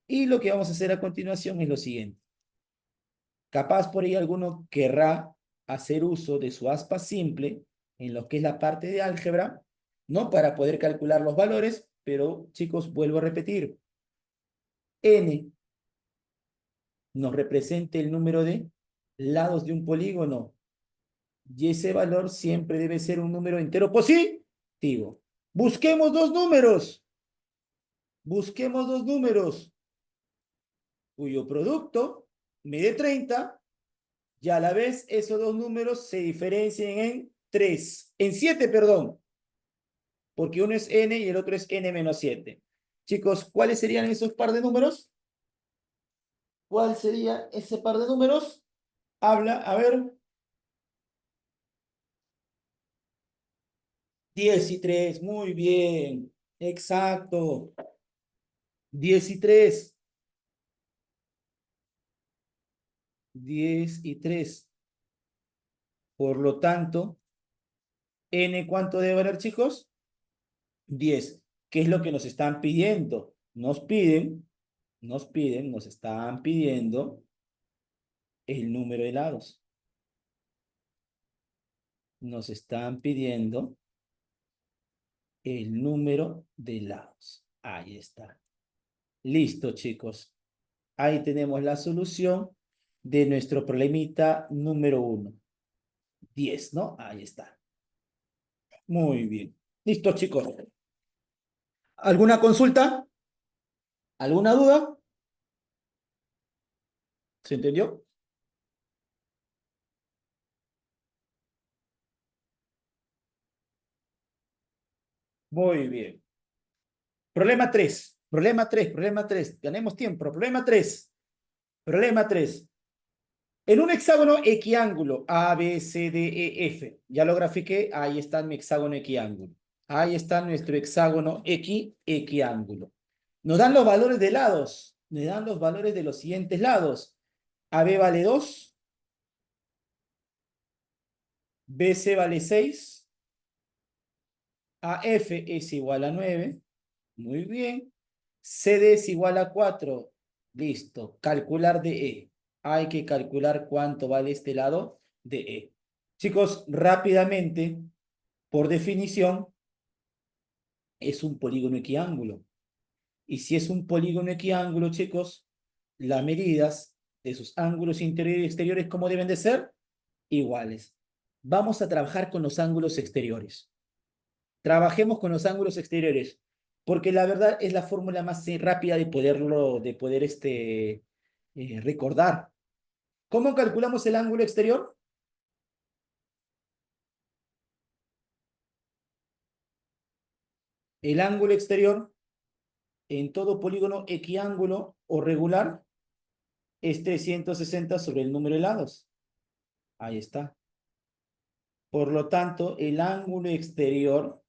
[SPEAKER 1] Y lo que vamos a hacer a continuación es lo siguiente. Capaz por ahí alguno querrá hacer uso de su aspa simple en lo que es la parte de álgebra, ¿no? Para poder calcular los valores, pero chicos, vuelvo a repetir. N nos representa el número de lados de un polígono y ese valor siempre debe ser un número entero positivo. Busquemos dos números. Busquemos dos números cuyo producto me dé 30 Y a la vez esos dos números se diferencian en 3, en 7, perdón, porque uno es n y el otro es n menos 7. Chicos, ¿cuáles serían esos par de números? ¿Cuál sería ese par de números? Habla, a ver. 10 y 3, muy bien. Exacto. 10 y 3. 10 y 3. Por lo tanto, n, ¿cuánto debe valer, chicos? 10. ¿Qué es lo que nos están pidiendo? Nos están pidiendo el número de lados. Nos están pidiendo el número de lados. Ahí está. Listo, chicos. Ahí tenemos la solución de nuestro problemita número 1. 10, ¿no? Ahí está. Muy bien. Listo, chicos. ¿Alguna consulta? ¿Alguna duda? ¿Se entendió? Muy bien. Problema 3. Problema 3. Tenemos tiempo. Problema 3. Problema 3. En un hexágono equiángulo A, B, C, D, E, F. Ya lo grafiqué. Ahí está mi hexágono equiángulo. Ahí está nuestro hexágono equiángulo. Nos dan los valores de lados. Me dan los valores de los siguientes lados. AB vale 2. BC vale 6. AF es igual a 9. Muy bien. CD es igual a 4. Listo. Calcular DE. Hay que calcular cuánto vale este lado de E. Chicos, rápidamente, por definición, es un polígono equiángulo. Y si es un polígono equiángulo, chicos, las medidas de sus ángulos interiores y exteriores, ¿cómo deben de ser? Iguales. Vamos a trabajar con los ángulos exteriores. Trabajemos con los ángulos exteriores, porque la verdad es la fórmula más rápida de poder recordar. ¿Cómo calculamos el ángulo exterior? El ángulo exterior en todo polígono equiángulo o regular es 360 sobre el número de lados. Ahí está. Por lo tanto, el ángulo exterior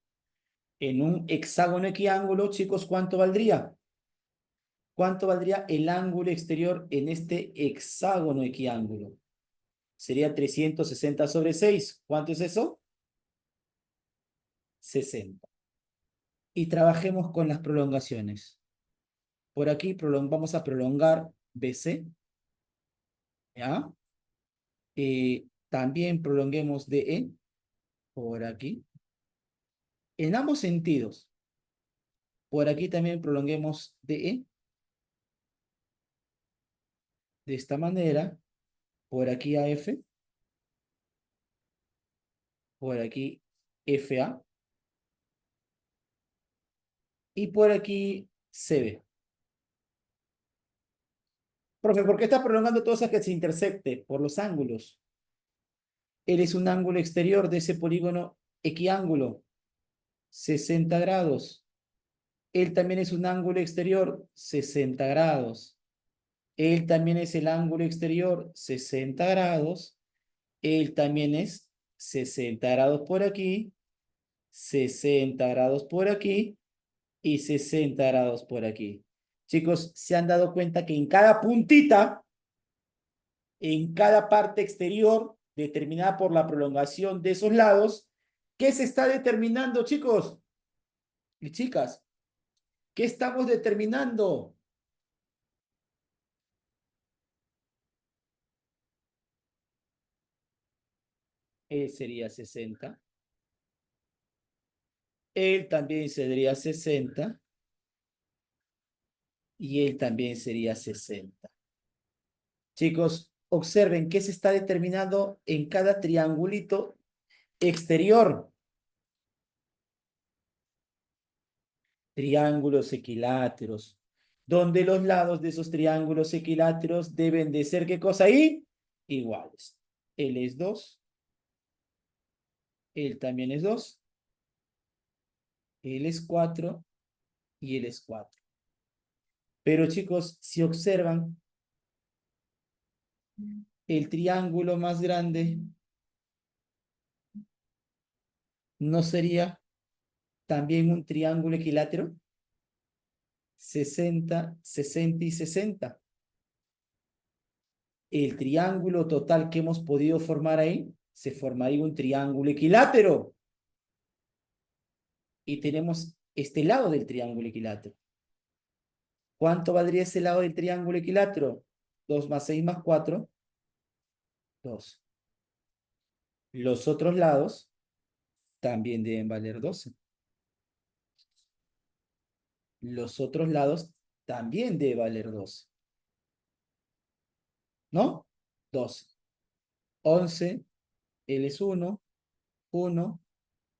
[SPEAKER 1] en un hexágono equiángulo, chicos, ¿cuánto valdría? ¿Cuánto valdría el ángulo exterior en este hexágono equiángulo? Sería 360 sobre 6. ¿Cuánto es eso? 60. Y trabajemos con las prolongaciones. Por aquí vamos a prolongar BC, ¿ya? También prolonguemos DE por aquí. En ambos sentidos. Por aquí también prolonguemos DE. De esta manera. Por aquí AF. Por aquí FA. Y por aquí CB. Profe, ¿por qué está prolongando todo eso que se intersecte? Por los ángulos. Él es un ángulo exterior de ese polígono equiángulo. 60 grados. Él también es un ángulo exterior, 60 grados. Él también es el ángulo exterior, 60 grados. Él también es 60 grados por aquí, 60 grados por aquí y 60 grados por aquí. Chicos, ¿se han dado cuenta que en cada puntita, en cada parte exterior, determinada por la prolongación de esos lados, ¿qué se está determinando, chicos y chicas? ¿Qué estamos determinando? Él sería 60. Él también sería 60. Y él también sería 60. Chicos, observen qué se está determinando en cada triangulito exterior. Triángulos equiláteros, donde los lados de esos triángulos equiláteros deben de ser, ¿qué cosa ahí? Iguales. él es 2, él también es 2, él es 4 y él es 4. Pero chicos, si observan, el triángulo más grande no sería también un triángulo equilátero. 60, 60 y 60. El triángulo total que hemos podido formar ahí, se formaría un triángulo equilátero. Y tenemos este lado del triángulo equilátero. ¿Cuánto valdría ese lado del triángulo equilátero? 2 más 6 más 4, 2. Los otros lados también deben valer 12. Los otros lados también deben valer 12. ¿No? 12. 11, él es 1, 1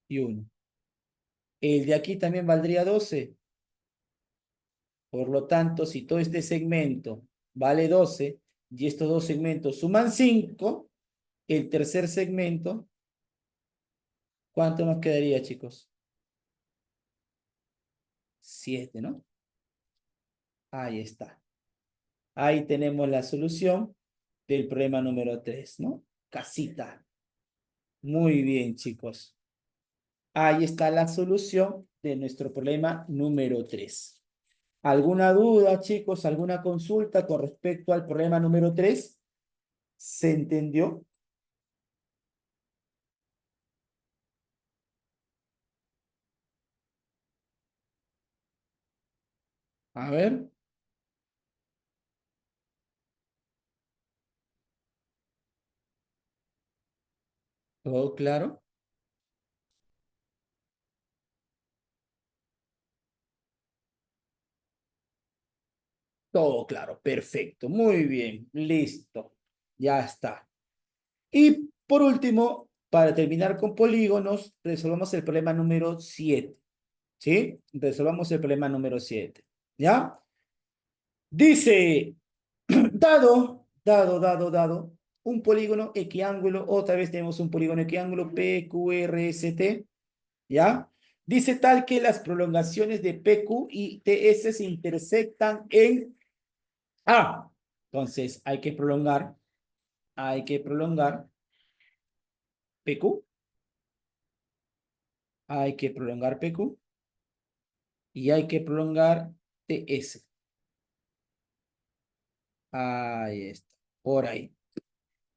[SPEAKER 1] y 1. El de aquí también valdría 12. Por lo tanto, si todo este segmento vale 12 y estos dos segmentos suman 5, el tercer segmento, ¿cuánto nos quedaría, chicos? 7, ¿no? Ahí está. Ahí tenemos la solución del problema número 3, ¿no? Casita. Muy bien, chicos. Ahí está la solución de nuestro problema número 3. ¿Alguna duda, chicos? ¿Alguna consulta con respecto al problema número 3? ¿Se entendió? A ver. ¿Todo claro? Todo claro. Perfecto. Muy bien. Listo. Ya está. Y por último, para terminar con polígonos, resolvamos el problema número 7. ¿Sí? Resolvamos el problema número 7. ¿Ya? Dice, dado, un polígono equiángulo, otra vez tenemos un polígono equiángulo, PQRST, ¿ya? Dice tal que las prolongaciones de PQ y TS se intersectan en A. Entonces, hay que prolongar PQ, hay que prolongar PQ y hay que prolongar TS. Ahí está, por ahí.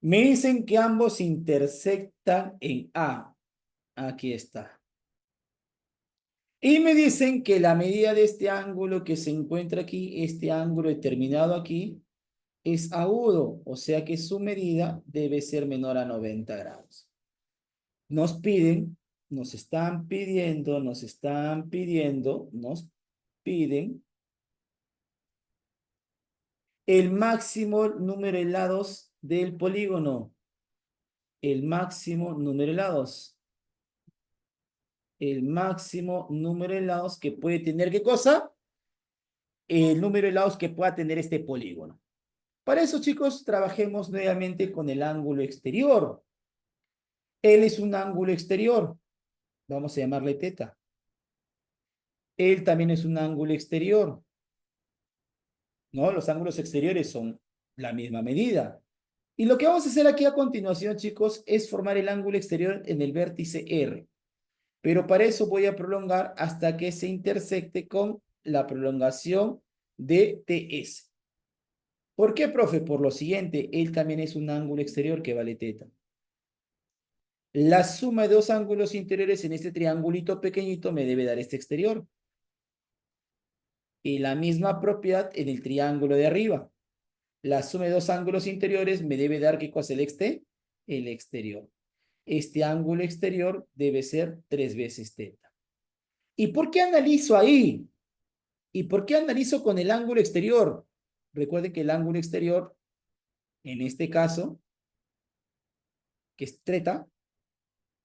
[SPEAKER 1] Me dicen que ambos intersectan en A. Aquí está. Y me dicen que la medida de este ángulo que se encuentra aquí, este ángulo determinado aquí, es agudo, o sea que su medida debe ser menor a 90 grados. Nos piden, nos piden el máximo número de lados del polígono. El máximo número de lados. El máximo número de lados que puede tener, ¿qué cosa? El número de lados que pueda tener este polígono. Para eso, chicos, trabajemos nuevamente con el ángulo exterior. Él es un ángulo exterior. Vamos a llamarle teta. Él también es un ángulo exterior. ¿No? Los ángulos exteriores son la misma medida. Y lo que vamos a hacer aquí a continuación, chicos, es formar el ángulo exterior en el vértice R. Pero para eso voy a prolongar hasta que se intersecte con la prolongación de TS. ¿Por qué, profe? Por lo siguiente, él también es un ángulo exterior que vale teta. La suma de dos ángulos interiores en este triangulito pequeñito me debe dar este exterior. Y la misma propiedad en el triángulo de arriba. La suma de dos ángulos interiores me debe dar, ¿qué cosa? El exterior. Este ángulo exterior debe ser 3 veces teta. ¿Y por qué analizo ahí? ¿Y por qué analizo con el ángulo exterior? Recuerden que el ángulo exterior, en este caso, que es teta,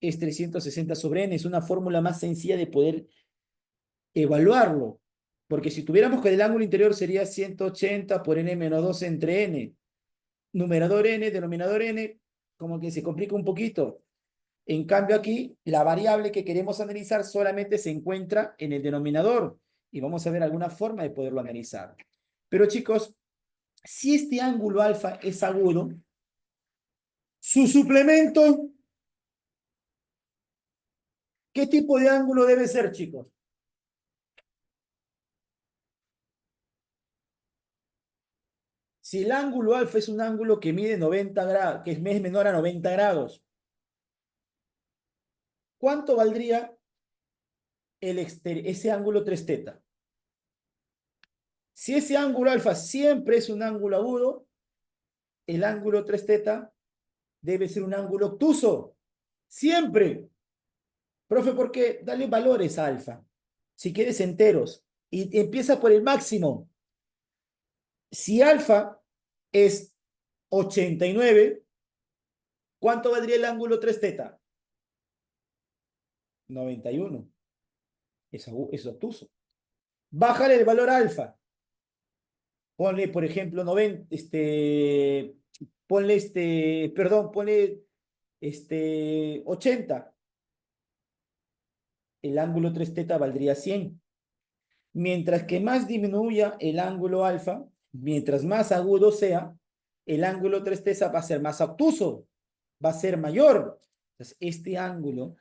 [SPEAKER 1] es 360 sobre n. Es una fórmula más sencilla de poder evaluarlo. Porque si tuviéramos que el ángulo interior sería 180 por n menos 2 entre n. Numerador n, denominador n. como que se complica un poquito. En cambio aquí, la variable que queremos analizar solamente se encuentra en el denominador y vamos a ver alguna forma de poderlo analizar. Pero chicos, si este ángulo alfa es agudo, su suplemento, ¿qué tipo de ángulo debe ser, chicos? Si el ángulo alfa es un ángulo que mide 90 grados, que es menor a 90 grados, ¿cuánto valdría ese ángulo 3 teta? Si ese ángulo alfa siempre es un ángulo agudo, el ángulo 3 teta debe ser un ángulo obtuso. Siempre. Profe, ¿por qué? Dale valores a alfa. Si quieres enteros. Y empieza por el máximo. Si alfa es 89, ¿cuánto valdría el ángulo 3 teta? 91. Es obtuso. Bájale el valor alfa. Ponle, por ejemplo, 90, ponle perdón, ponle 80. El ángulo 3 teta valdría 100. Mientras que más disminuya el ángulo alfa, mientras más agudo sea, el ángulo 3 teta va a ser más obtuso, va a ser mayor. Entonces, este ángulo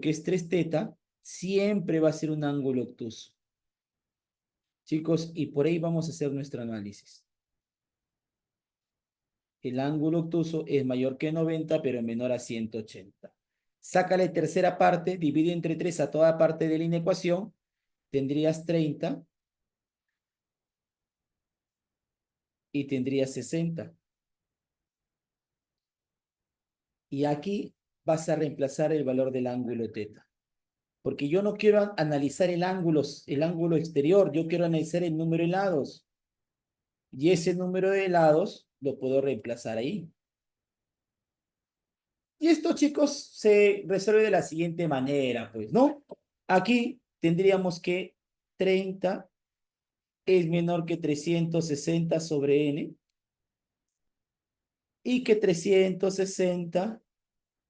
[SPEAKER 1] que es 3 teta, siempre va a ser un ángulo obtuso. Chicos, y por ahí vamos a hacer nuestro análisis. El ángulo obtuso es mayor que 90, pero menor a 180. Sácale tercera parte, divide entre 3 a toda parte de la inecuación, tendrías 30 y tendrías 60. Y aquí vas a reemplazar el valor del ángulo teta. Porque yo no quiero analizar el ángulo exterior, yo quiero analizar el número de lados. Y ese número de lados lo puedo reemplazar ahí. Y esto, chicos, se resuelve de la siguiente manera, pues, ¿no? Aquí tendríamos que 30 es menor que 360 sobre n y que 360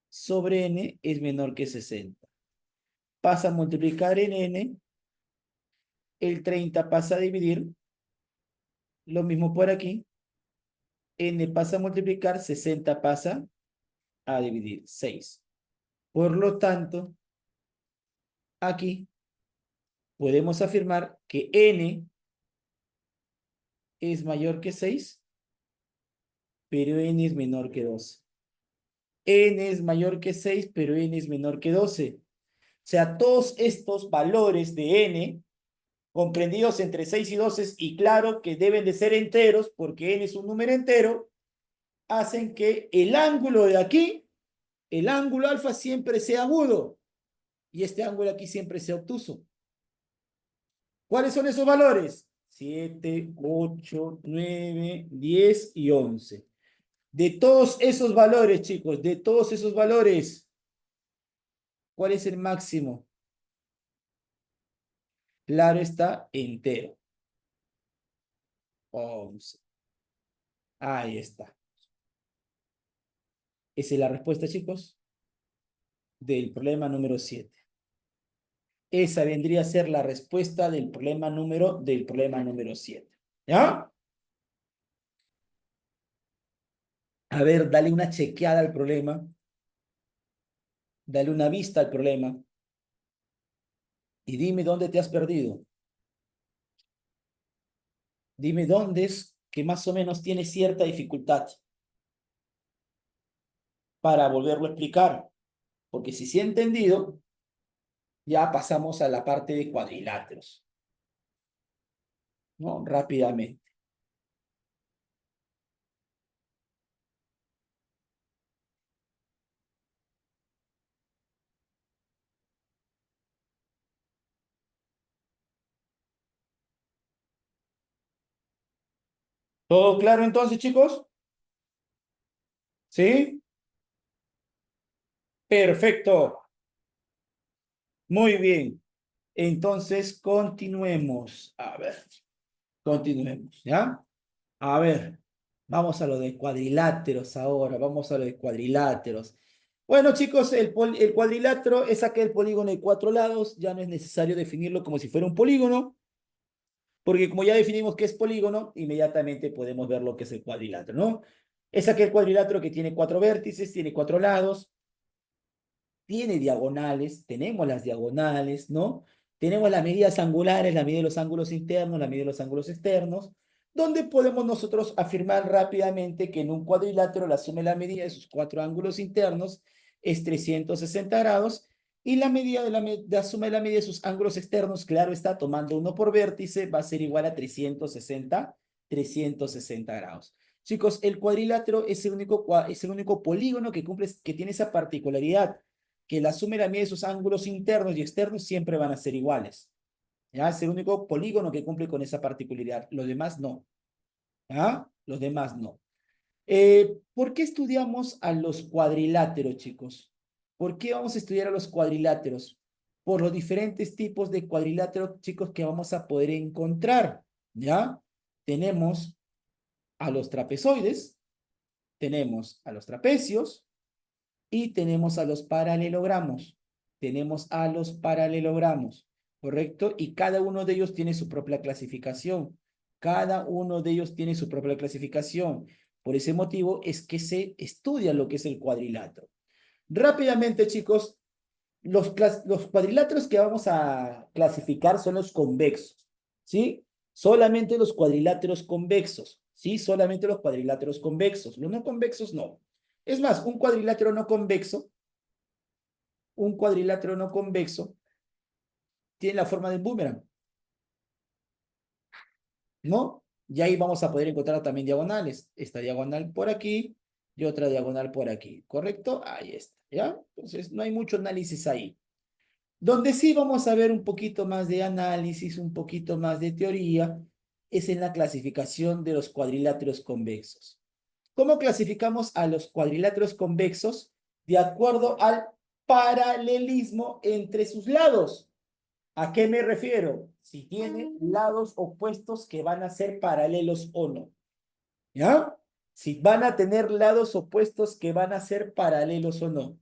[SPEAKER 1] sobre n es menor que 60. Pasa a multiplicar en n, el 30 pasa a dividir, lo mismo por aquí, n pasa a multiplicar, 60 pasa a dividir, 6. Por lo tanto, aquí podemos afirmar que n es mayor que 6, pero n es menor que 12. N es mayor que 6, pero n es menor que 12. O sea, todos estos valores de n, comprendidos entre 6 y 12, y claro que deben de ser enteros, porque n es un número entero, hacen que el ángulo de aquí, el ángulo alfa siempre sea agudo, y este ángulo aquí siempre sea obtuso. ¿Cuáles son esos valores? 7, 8, 9, 10 y 11. De todos esos valores, chicos, de todos esos valores, ¿cuál es el máximo? Claro está, entero. 11. Ahí está. Esa es la respuesta, chicos, del problema número 7. Esa vendría a ser la respuesta del problema número 7. ¿Ya? A ver, dale una chequeada al problema. Dale una vista al problema. Y dime dónde te has perdido. Dime dónde es que más o menos tiene cierta dificultad para volverlo a explicar. Porque si sí he entendido, ya pasamos a la parte de cuadriláteros, ¿no? Rápidamente. ¿Todo claro entonces, chicos? ¿Sí? Perfecto. Muy bien. Entonces, continuemos. A ver, continuemos, ¿ya? A ver. Vamos a lo de cuadriláteros ahora, vamos a lo de cuadriláteros. Bueno, chicos, el cuadrilátero es aquel polígono de cuatro lados, ya no es necesario definirlo como si fuera un polígono, porque como ya definimos qué es polígono, inmediatamente podemos ver lo que es el cuadrilátero, ¿no? Es aquel cuadrilátero que tiene cuatro vértices, tiene cuatro lados, tiene diagonales, tenemos las diagonales, ¿no? Tenemos las medidas angulares, la medida de los ángulos internos, la medida de los ángulos externos, donde podemos nosotros afirmar rápidamente que en un cuadrilátero la suma de la medida de sus cuatro ángulos internos es 360 grados y la medida de la suma de la medida de sus ángulos externos, claro está, tomando uno por vértice, va a ser igual a 360 grados. Chicos, el cuadrilátero es el único polígono que tiene esa particularidad que la suma y la medida de sus ángulos internos y externos siempre van a ser iguales. ¿Ya? Es el único polígono que cumple con esa particularidad. Los demás no. ¿Ya? Los demás no. ¿Por qué estudiamos a los cuadriláteros, chicos? ¿Por qué vamos a estudiar a los cuadriláteros? Por los diferentes tipos de cuadriláteros, chicos, que vamos a poder encontrar. ¿Ya? Tenemos a los trapezoides, tenemos a los trapecios, y tenemos a los paralelogramos. Tenemos a los paralelogramos, ¿correcto? Y cada uno de ellos tiene su propia clasificación. Cada uno de ellos tiene su propia clasificación. Por ese motivo es que se estudia lo que es el cuadrilátero. Rápidamente, chicos, los cuadriláteros que vamos a clasificar son los convexos, ¿sí? Solamente los cuadriláteros convexos, ¿sí? Solamente los cuadriláteros convexos. Los no convexos no. Es más, un cuadrilátero no convexo tiene la forma de un boomerang, ¿no? Y ahí vamos a poder encontrar también diagonales. Esta diagonal por aquí y otra diagonal por aquí, ¿correcto? Ahí está, ¿ya? Entonces, no hay mucho análisis ahí. Donde sí vamos a ver un poquito más de análisis, un poquito más de teoría, es en la clasificación de los cuadriláteros convexos. ¿Cómo clasificamos a los cuadriláteros convexos? De acuerdo al paralelismo entre sus lados. ¿A qué me refiero? Si tiene lados opuestos que van a ser paralelos o no. ¿Ya? Si van a tener lados opuestos que van a ser paralelos o no.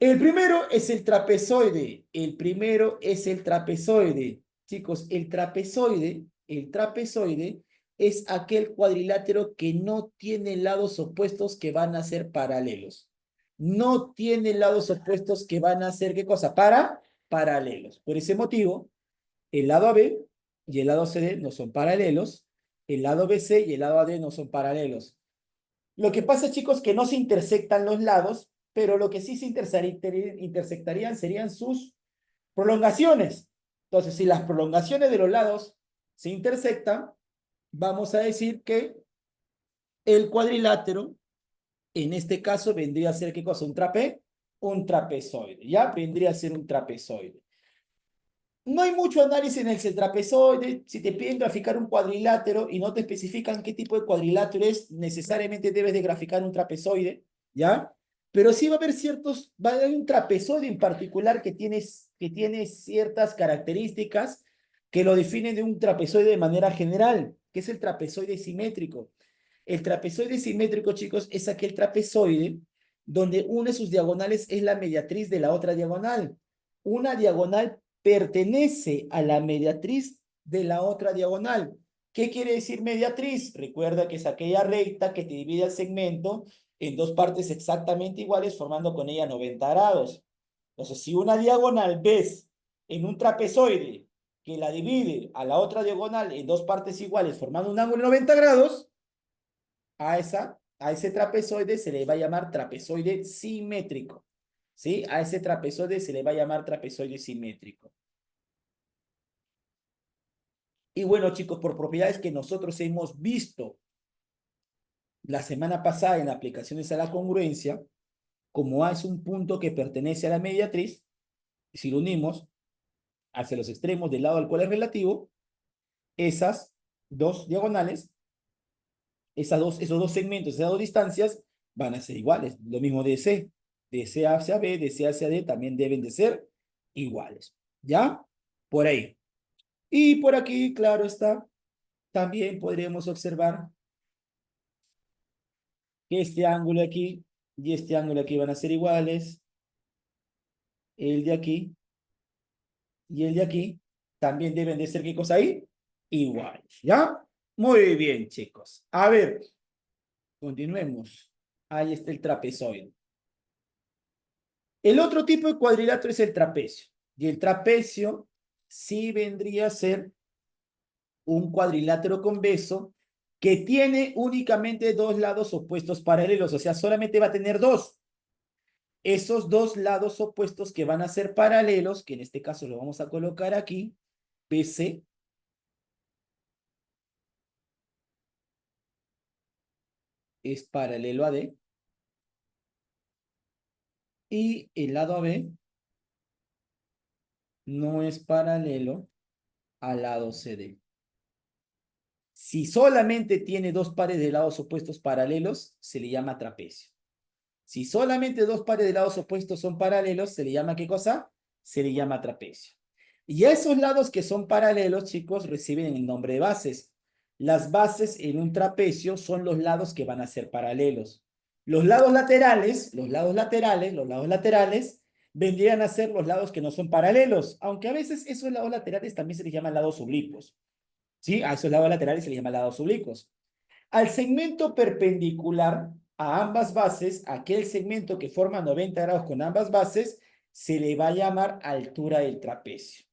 [SPEAKER 1] El primero es el trapezoide. El primero es el trapezoide. Chicos, el trapezoide es aquel cuadrilátero que no tiene lados opuestos que van a ser paralelos. No tiene lados opuestos que van a ser, ¿qué cosa? Paralelos. Por ese motivo, el lado AB y el lado CD no son paralelos. El lado BC y el lado AD no son paralelos. Lo que pasa, chicos, que no se intersectan los lados, pero lo que sí se intersectarían serían sus prolongaciones. Entonces, si las prolongaciones de los lados se intersectan, vamos a decir que el cuadrilátero, en este caso, vendría a ser, ¿qué cosa? Un trapezoide, ¿ya? Vendría a ser un trapezoide. No hay mucho análisis en el trapezoide. Si te piden graficar un cuadrilátero y no te especifican qué tipo de cuadrilátero es, necesariamente debes de graficar un trapezoide, ¿ya? Pero sí va a haber un trapezoide en particular que tiene ciertas características que lo definen de un trapezoide de manera general, que es el trapezoide simétrico. El trapezoide simétrico, chicos, es aquel trapezoide donde una de sus diagonales es la mediatriz de la otra diagonal. Una diagonal pertenece a la mediatriz de la otra diagonal. ¿Qué quiere decir mediatriz? Recuerda que es aquella recta que te divide el segmento en dos partes exactamente iguales, formando con ella 90 grados. Entonces, si una diagonal ves en un trapezoide que la divide a la otra diagonal en dos partes iguales, formando un ángulo de 90 grados, a ese trapezoide se le va a llamar trapezoide simétrico. ¿Sí? A ese trapezoide se le va a llamar trapezoide simétrico. Y bueno, chicos, por propiedades que nosotros hemos visto la semana pasada en aplicaciones a la congruencia, como A es un punto que pertenece a la mediatriz, si lo unimos hacia los extremos del lado al cual es relativo, esas dos diagonales, esos dos segmentos, esas dos distancias van a ser iguales. Lo mismo de C. De C hacia B, de C hacia D también deben de ser iguales. ¿Ya? Por ahí. Y por aquí, claro está, también podríamos observar que este ángulo aquí y este ángulo aquí van a ser iguales. El de aquí y el de aquí también deben de ser, ¿qué cosa ahí? Iguales, ¿ya? Muy bien, chicos. A ver, continuemos. Ahí está el trapezoide. El otro tipo de cuadrilátero es el trapecio. Y el trapecio sí vendría a ser un cuadrilátero convexo que tiene únicamente dos lados opuestos paralelos. O sea, solamente va a tener dos. Esos dos lados opuestos que van a ser paralelos, que en este caso lo vamos a colocar aquí, BC, es paralelo a D, y el lado AB no es paralelo al lado CD. Si solamente tiene dos pares de lados opuestos paralelos, se le llama trapecio. Si solamente dos pares de lados opuestos son paralelos, se le llama ¿qué cosa? Se le llama trapecio. Y a esos lados que son paralelos, chicos, reciben el nombre de bases. Las bases en un trapecio son los lados que van a ser paralelos. Los lados laterales vendrían a ser los lados que no son paralelos, aunque a veces esos lados laterales también se les llaman lados oblicuos. ¿Sí? A esos lados laterales se les llama lados oblicuos. Al segmento perpendicular a ambas bases, aquel segmento que forma 90 grados con ambas bases, se le va a llamar altura del trapecio.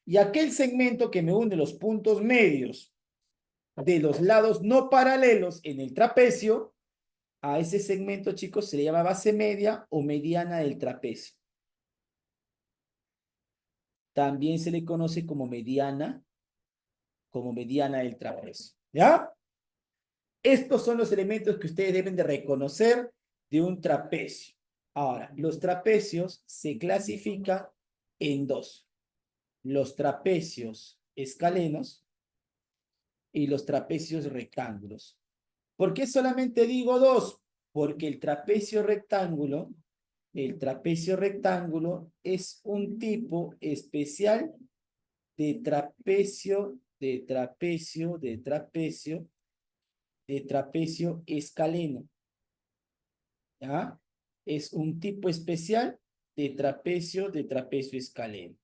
[SPEAKER 1] Y aquel segmento que me une los puntos medios de los lados no paralelos en el trapecio, a ese segmento, chicos, se le llama base media o mediana del trapecio. También se le conoce como mediana del trapecio. ¿Ya? Estos son los elementos que ustedes deben de reconocer de un trapecio. Ahora, los trapecios se clasifican en dos. Los trapecios escalenos y los trapecios rectángulos. ¿Por qué solamente digo dos? Porque el trapecio rectángulo es un tipo especial de trapecio escaleno. ¿Ya? Es un tipo especial de trapecio escaleno.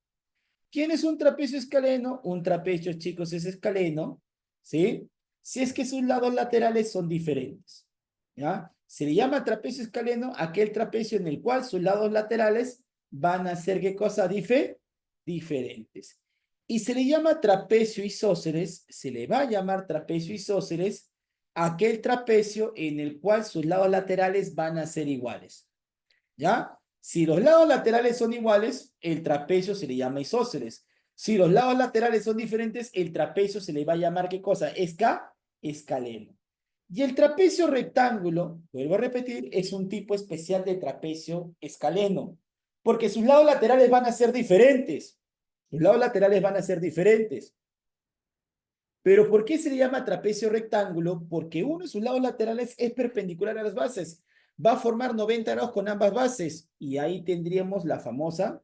[SPEAKER 1] ¿Quién es un trapecio escaleno? Un trapecio, chicos, es escaleno, ¿sí? Si es que sus lados laterales son diferentes, ¿ya? Se le llama trapecio escaleno aquel trapecio en el cual sus lados laterales van a ser, ¿qué cosa? Diferentes. Y se le llama trapecio isósceles, se le va a llamar trapecio isósceles aquel trapecio en el cual sus lados laterales van a ser iguales, ¿ya? Si los lados laterales son iguales, el trapecio se le llama isósceles. Si los lados laterales son diferentes, el trapecio se le va a llamar ¿qué cosa? Escaleno. Y el trapecio rectángulo, vuelvo a repetir, es un tipo especial de trapecio escaleno, porque sus lados laterales van a ser diferentes. Sus lados laterales van a ser diferentes. Pero ¿por qué se le llama trapecio rectángulo? Porque uno de sus lados laterales es perpendicular a las bases. Va a formar 90 grados con ambas bases. Y ahí tendríamos la famosa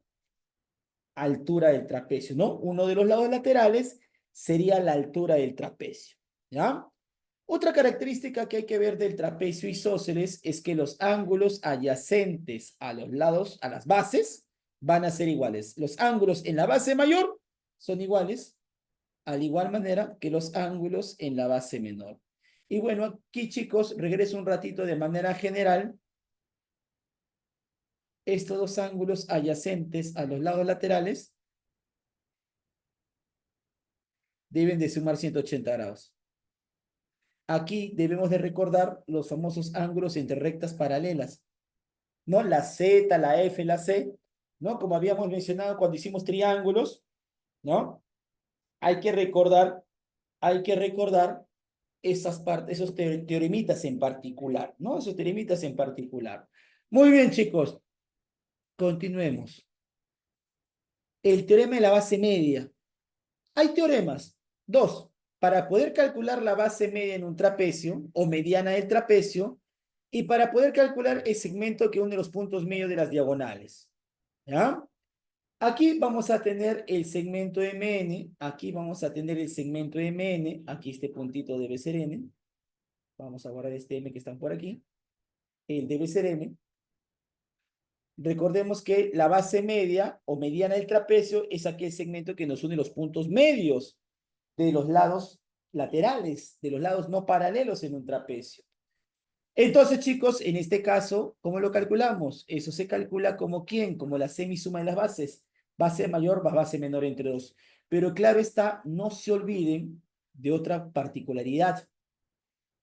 [SPEAKER 1] altura del trapecio, ¿no? Uno de los lados laterales sería la altura del trapecio, ¿ya? Otra característica que hay que ver del trapecio isósceles es que los ángulos adyacentes a los lados, a las bases, van a ser iguales. Los ángulos en la base mayor son iguales al igual manera que los ángulos en la base menor. Y bueno, aquí chicos, regreso un ratito de manera general. Estos dos ángulos adyacentes a los lados laterales deben de sumar 180 grados. Aquí debemos de recordar los famosos ángulos entre rectas paralelas, ¿no? La Z, la F, la C, ¿no? Como habíamos mencionado cuando hicimos triángulos, ¿no? Hay que recordar esas partes, esos teoremitas en particular, ¿no? Esos teoremitas en particular. Muy bien, chicos, continuemos. El teorema de la base media. Hay teoremas, dos, para poder calcular la base media en un trapecio o mediana del trapecio y para poder calcular el segmento que une los puntos medios de las diagonales. ¿Ya? Aquí vamos a tener el segmento MN, aquí vamos a tener el segmento MN, aquí este puntito debe ser N. Vamos a guardar este M que están por aquí. debe ser M. Recordemos que la base media o mediana del trapecio es aquel segmento que nos une los puntos medios de los lados laterales, de los lados no paralelos en un trapecio. Entonces, chicos, en este caso, ¿cómo lo calculamos? Eso se calcula como ¿quién? Como la semisuma de las bases. Base mayor más base menor entre dos. Pero claro está, no se olviden de otra particularidad,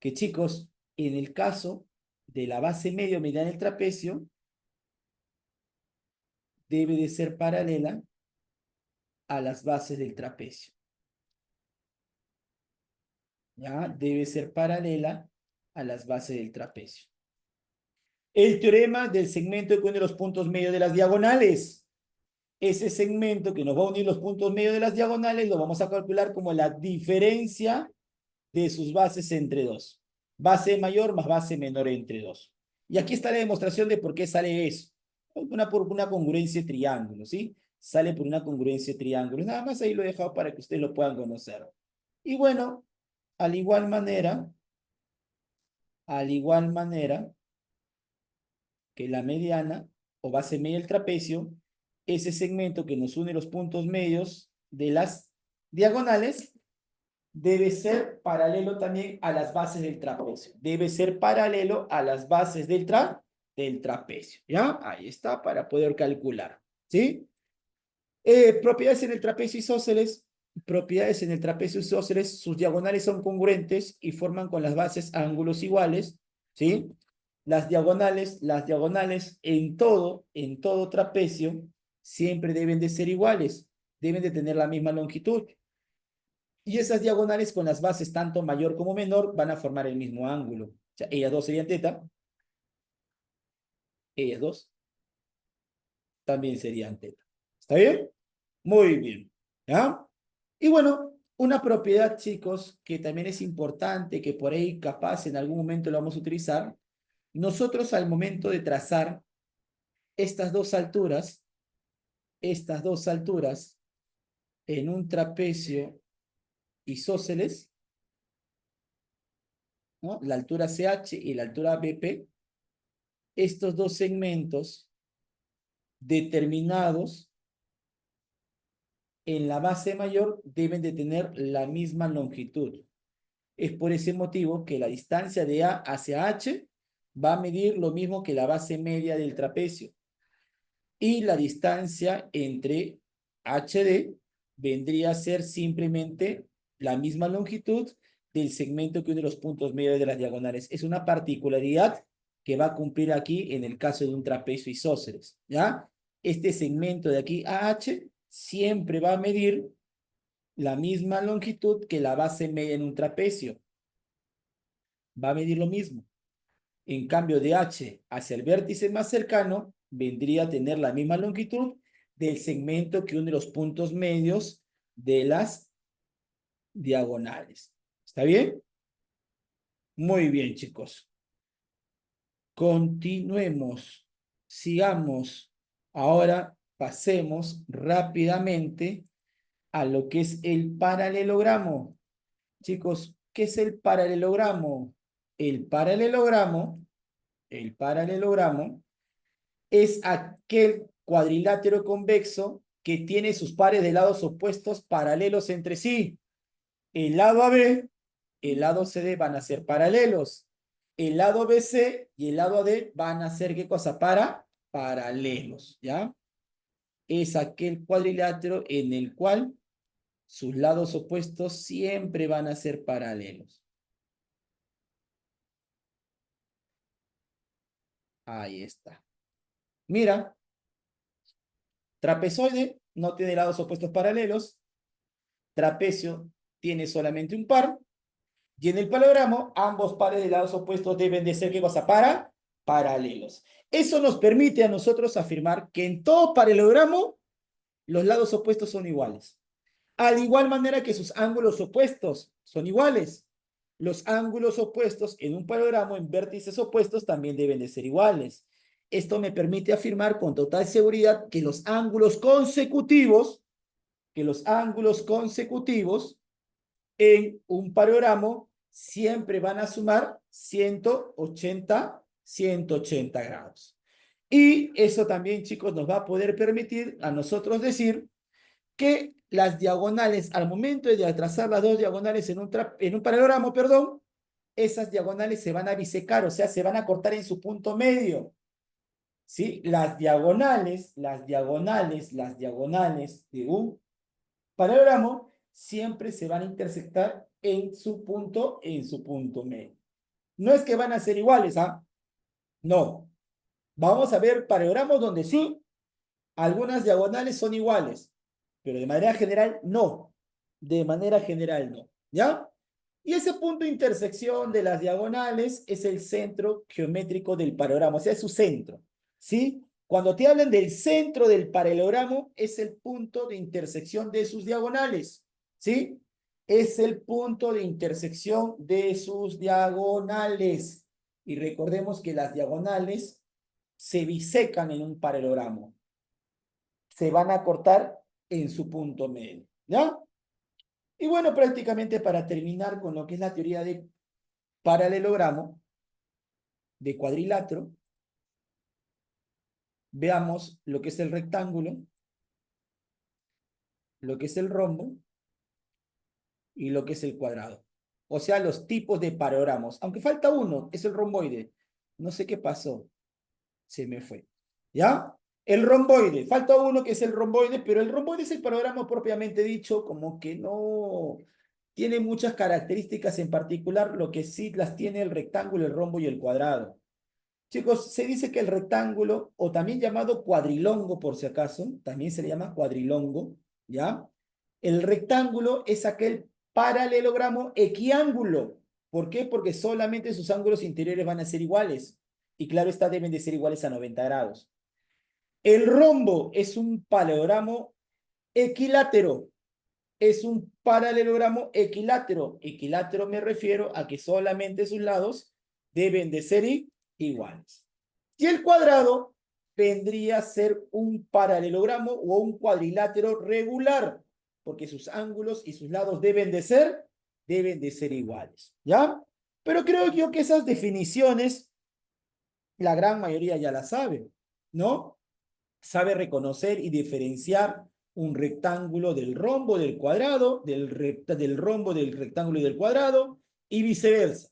[SPEAKER 1] que chicos, en el caso de la base medio mediana del trapecio, debe de ser paralela a las bases del trapecio. ¿Ya? Debe ser paralela a las bases del trapecio. El teorema del segmento que une los puntos medios de las diagonales. Ese segmento que nos va a unir los puntos medios de las diagonales lo vamos a calcular como la diferencia de sus bases entre dos. Base mayor más base menor entre dos. Y aquí está la demostración de por qué sale eso. Por una congruencia de triángulo, ¿sí? Sale por una congruencia de triángulo. Nada más ahí lo he dejado para que ustedes lo puedan conocer. Y bueno, al igual manera que la mediana o base media del trapecio, ese segmento que nos une los puntos medios de las diagonales debe ser paralelo también a las bases del trapecio. Debe ser paralelo a las bases del trapecio. ¿Ya? Ahí está, para poder calcular. ¿Sí? Propiedades en el trapecio isósceles. Propiedades en el trapecio isósceles. Sus diagonales son congruentes y forman con las bases ángulos iguales. ¿Sí? Las diagonales en todo trapecio, siempre deben de ser iguales. Deben de tener la misma longitud. Y esas diagonales con las bases tanto mayor como menor van a formar el mismo ángulo. O sea, ellas dos serían teta. Ellas dos también serían teta. ¿Está bien? Muy bien. ¿Ya? Y bueno, una propiedad, chicos, que también es importante, que por ahí capaz en algún momento lo vamos a utilizar. Nosotros al momento de trazar estas dos alturas en un trapecio isósceles, ¿no? La altura CH y la altura BP, estos dos segmentos determinados en la base mayor deben de tener la misma longitud. Es por ese motivo que la distancia de A hacia H va a medir lo mismo que la base media del trapecio. Y la distancia entre HD vendría a ser simplemente la misma longitud del segmento que une los puntos medios de las diagonales. Es una particularidad que va a cumplir aquí en el caso de un trapecio isósceles, ¿ya? Este segmento de aquí AH siempre va a medir la misma longitud que la base media en un trapecio. Va a medir lo mismo. En cambio, de H hacia el vértice más cercano, vendría a tener la misma longitud del segmento que une los puntos medios de las diagonales. ¿Está bien? Muy bien, chicos. Continuemos. Sigamos. Ahora pasemos rápidamente a lo que es el paralelogramo. Chicos, ¿qué es el paralelogramo? El paralelogramo, el paralelogramo es aquel cuadrilátero convexo que tiene sus pares de lados opuestos paralelos entre sí. El lado AB, el lado CD van a ser paralelos. El lado BC y el lado AD van a ser, ¿qué cosa? Paralelos, ¿ya? Es aquel cuadrilátero en el cual sus lados opuestos siempre van a ser paralelos. Ahí está. Mira, trapezoide no tiene lados opuestos paralelos. Trapecio tiene solamente un par. Y en el paralelogramo, ambos pares de lados opuestos deben de ser, ¿qué cosa? Paralelos. Eso nos permite a nosotros afirmar que en todo paralelogramo los lados opuestos son iguales. Al igual manera que sus ángulos opuestos son iguales. Los ángulos opuestos en un paralelogramo en vértices opuestos también deben de ser iguales. Esto me permite afirmar con total seguridad que los ángulos consecutivos en un paralelogramo siempre van a sumar 180 180 grados. Y eso también, chicos, nos va a poder permitir a nosotros decir que las diagonales, al momento de trazar las dos diagonales en un paralelogramo, perdón, esas diagonales se van a bisecar, o sea, se van a cortar en su punto medio. ¿Sí? Las diagonales de un paralelogramo siempre se van a intersectar en su punto medio. No es que van a ser iguales, ¿ah? No. Vamos a ver paralelogramas donde sí, algunas diagonales son iguales, pero de manera general no. De manera general no. ¿Ya? Y ese punto de intersección de las diagonales es el centro geométrico del paralelogramo, o sea, es su centro. ¿Sí? Cuando te hablan del centro del paralelogramo, es el punto de intersección de sus diagonales. ¿Sí? Es el punto de intersección de sus diagonales. Y recordemos que las diagonales se bisecan en un paralelogramo. Se van a cortar en su punto medio. ¿Ya? Y bueno, prácticamente para terminar con lo que es la teoría de paralelogramo, de cuadrilátero, veamos lo que es el rectángulo, lo que es el rombo y lo que es el cuadrado. O sea, los tipos de paralelogramos. Aunque falta uno, es el romboide. No sé qué pasó, se me fue. ¿Ya? El romboide, falta uno que es el romboide, pero el romboide es el paralelogramo propiamente dicho, como que no tiene muchas características en particular, lo que sí las tiene el rectángulo, el rombo y el cuadrado. Chicos, se dice que el rectángulo, o también llamado cuadrilongo por si acaso, también se le llama cuadrilongo, ¿ya? El rectángulo es aquel paralelogramo equiángulo. ¿Por qué? Porque solamente sus ángulos interiores van a ser iguales. Y claro está, deben de ser iguales a 90 grados. El rombo es un paralelogramo equilátero. Es un paralelogramo equilátero. Equilátero me refiero a que solamente sus lados deben de ser iguales. Y el cuadrado vendría a ser un paralelogramo o un cuadrilátero regular, porque sus ángulos y sus lados deben de ser iguales, ¿ya? Pero creo yo que esas definiciones la gran mayoría ya las sabe, ¿no? Sabe reconocer y diferenciar un rectángulo del rombo del cuadrado, del rombo del rectángulo y del cuadrado, y viceversa.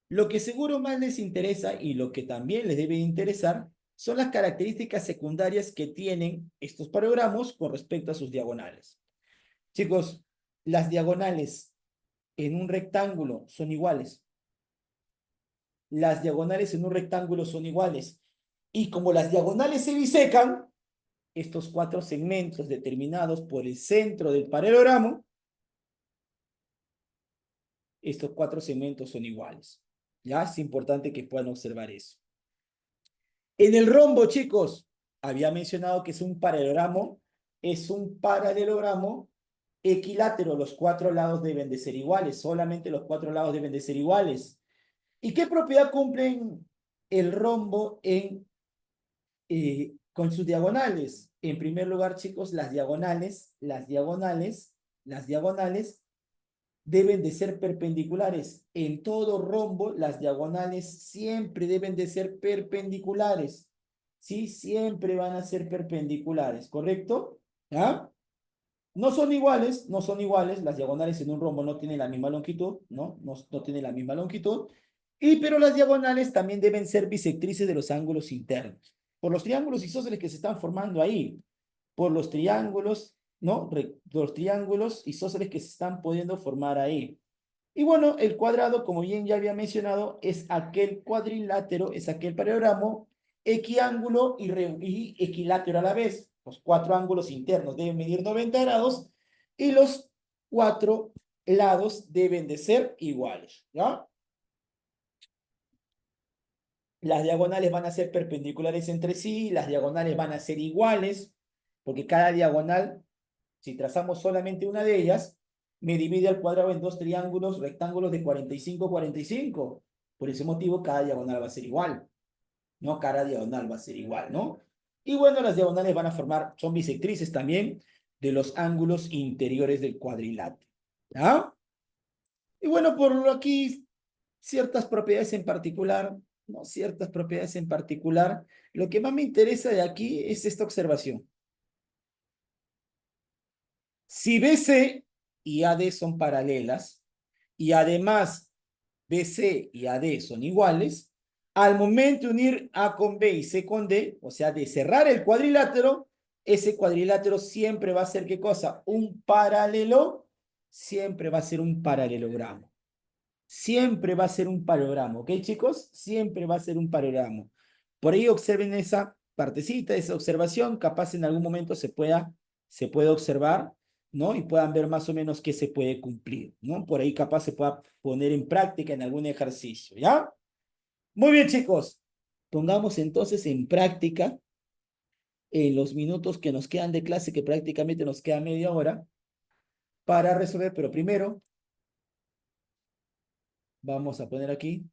[SPEAKER 1] Lo que seguro más les interesa y lo que también les debe interesar son las características secundarias que tienen estos paralelogramos con respecto a sus diagonales. Chicos, las diagonales en un rectángulo son iguales. Las diagonales en un rectángulo son iguales. Y como las diagonales se bisecan, estos cuatro segmentos determinados por el centro del paralelogramo, estos cuatro segmentos son iguales. ¿Ya? Es importante que puedan observar eso. En el rombo, chicos, había mencionado que es un paralelogramo equilátero. Los cuatro lados deben de ser iguales, solamente los cuatro lados deben de ser iguales. ¿Y qué propiedad cumplen el rombo con sus diagonales? En primer lugar, chicos, las diagonales deben de ser perpendiculares. En todo rombo, las diagonales siempre deben de ser perpendiculares. ¿Sí? Siempre van a ser perpendiculares, ¿correcto? ¿Ah? No son iguales, las diagonales en un rombo no tienen la misma longitud, ¿no? No tienen la misma longitud, pero las diagonales también deben ser bisectrices de los ángulos internos, por los triángulos isósceles que se están formando ahí, por los triángulos, ¿no? Los triángulos isósceles que se están pudiendo formar ahí. Y bueno, el cuadrado, como bien ya había mencionado, es aquel cuadrilátero, es aquel paralelogramo equiángulo y equilátero a la vez. Los cuatro ángulos internos deben medir 90 grados y los cuatro lados deben de ser iguales, ¿ya? Las diagonales van a ser perpendiculares entre sí, las diagonales van a ser iguales, porque cada diagonal, si trazamos solamente una de ellas, me divide al cuadrado en dos triángulos, rectángulos de 45, 45. Por ese motivo, cada diagonal va a ser igual, ¿no? Cada diagonal va a ser igual, ¿no? Y bueno, las diagonales van a formar, son bisectrices también de los ángulos interiores del cuadrilátero, ¿ah? Y bueno, por aquí, ciertas propiedades en particular ¿no? Ciertas propiedades en particular. Lo que más me interesa de aquí es esta observación. Si BC y AD son paralelas y además BC y AD son iguales, al momento de unir A con B y C con D, o sea, de cerrar el cuadrilátero, ese cuadrilátero siempre va a ser, ¿qué cosa? Un paralelo, siempre va a ser un paralelogramo. Siempre va a ser un paralelogramo, ¿ok, chicos? Siempre va a ser un paralelogramo. Por ahí observen esa partecita, esa observación, capaz en algún momento se pueda observar, ¿no? Y puedan ver más o menos qué se puede cumplir, ¿no? Por ahí capaz se pueda poner en práctica en algún ejercicio, ¿ya? Muy bien, chicos. Pongamos entonces en práctica en los minutos que nos quedan de clase, que prácticamente nos queda media hora, para resolver, pero primero vamos a poner aquí.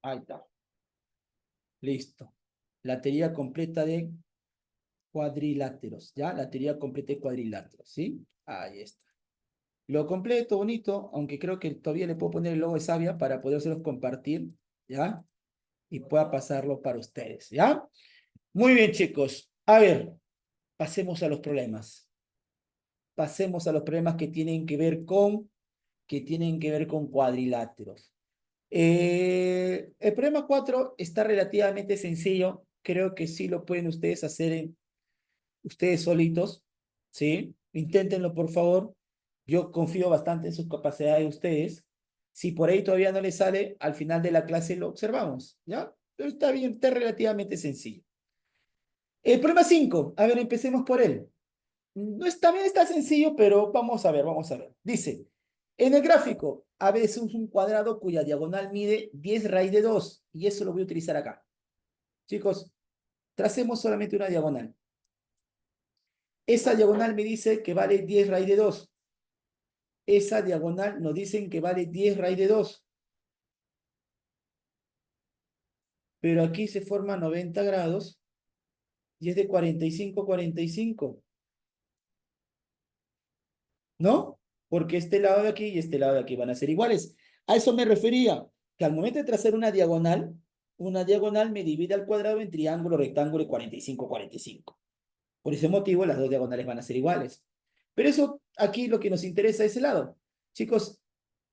[SPEAKER 1] Ahí está. Listo. La teoría completa de cuadriláteros, ¿ya? La teoría completa de cuadriláteros, ¿sí? Ahí está. Lo completo, bonito, aunque creo que todavía le puedo poner el logo de Sabia para podérselos compartir, ¿ya? Y pueda pasarlo para ustedes, ¿ya? Muy bien, chicos. A ver, pasemos a los problemas. Pasemos a los problemas que tienen que ver con cuadriláteros. El problema 4 está relativamente sencillo. Creo que sí lo pueden ustedes hacer ustedes solitos, ¿sí? Inténtenlo, por favor. Yo confío bastante en sus capacidades de ustedes. Si por ahí todavía no les sale, al final de la clase lo observamos, ¿ya? Pero está bien, está relativamente sencillo. El problema 5, a ver, empecemos por él. No está bien, está sencillo, pero vamos a ver, vamos a ver. Dice, en el gráfico, a veces un cuadrado cuya diagonal mide 10 raíz de 2, y eso lo voy a utilizar acá. Chicos, tracemos solamente una diagonal. Esa diagonal me dice que vale 10 raíz de 2. Esa diagonal nos dicen que vale 10 raíz de 2. Pero aquí se forma 90 grados y es de 45, 45. ¿No? Porque este lado de aquí y este lado de aquí van a ser iguales. A eso me refería, que al momento de trazar una diagonal me divide al cuadrado en triángulo, rectángulo y 45, 45. Por ese motivo, las dos diagonales van a ser iguales. Pero eso, aquí lo que nos interesa es ese lado. Chicos,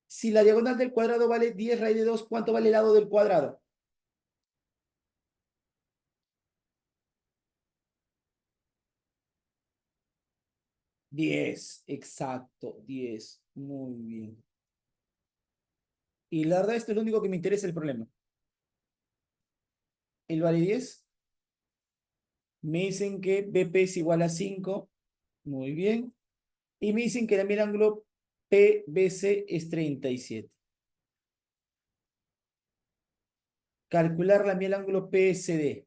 [SPEAKER 1] si la diagonal del cuadrado vale 10 raíz de 2, ¿cuánto vale el lado del cuadrado? 10, exacto, 10. Muy bien. Y la verdad, esto es lo único que me interesa el problema. ¿El vale 10? Me dicen que BP es igual a 5. Muy bien. Y me dicen que también el ángulo PBC es 37. Calcular también el ángulo PSD.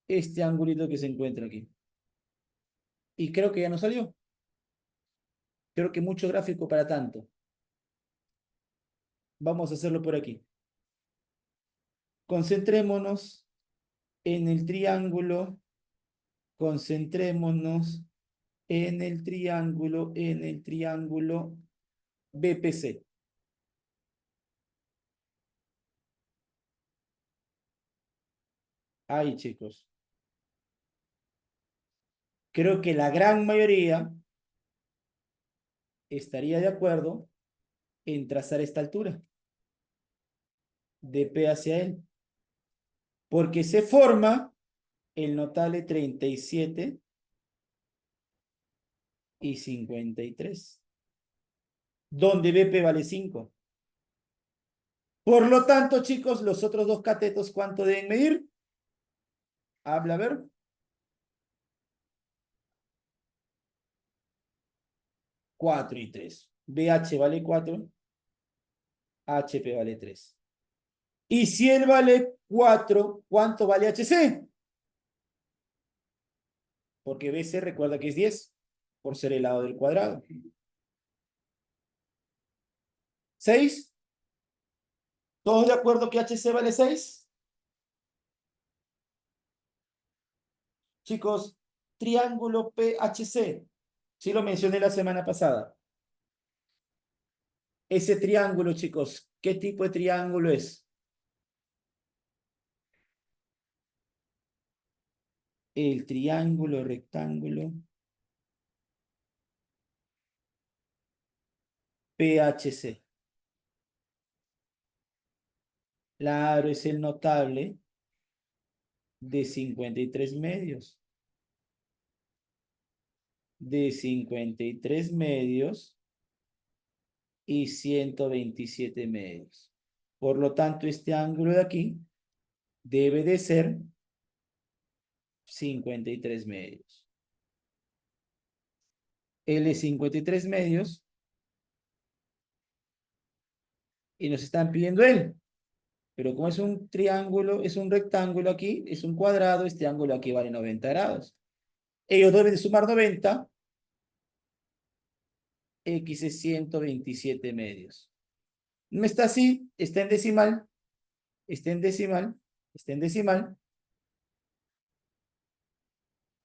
[SPEAKER 1] Este ángulo que se encuentra aquí. Y creo que ya no salió. Creo que mucho gráfico para tanto. Vamos a hacerlo por aquí. Concentrémonos en el triángulo. Concentrémonos en el triángulo BPC. Ahí, chicos. Creo que la gran mayoría estaría de acuerdo en trazar esta altura de P hacia él, porque se forma el notable 37 y 53, donde BP vale 5. Por lo tanto, chicos, los otros dos catetos, ¿cuánto deben medir? Habla, a ver. 4 y 3. BH vale 4, HP vale 3. Y si él vale 4, ¿cuánto vale HC? Porque BC recuerda que es 10, por ser el lado del cuadrado. 6. ¿Todos de acuerdo que HC vale 6? Chicos, triángulo PHC. Sí lo mencioné la semana pasada. Ese triángulo, chicos, ¿qué tipo de triángulo es? El triángulo rectángulo PHC. Claro, es el notable de 53 medios. De 53 medios y 127 medios. Por lo tanto, este ángulo de aquí debe de ser 53 medios. Él es 53 medios y nos están pidiendo él. Pero como es un triángulo, es un rectángulo aquí, es un cuadrado, este ángulo aquí vale 90 grados. Ellos deben de sumar 90, x es 127 medios. No está así, está en decimal, está en decimal, está en decimal.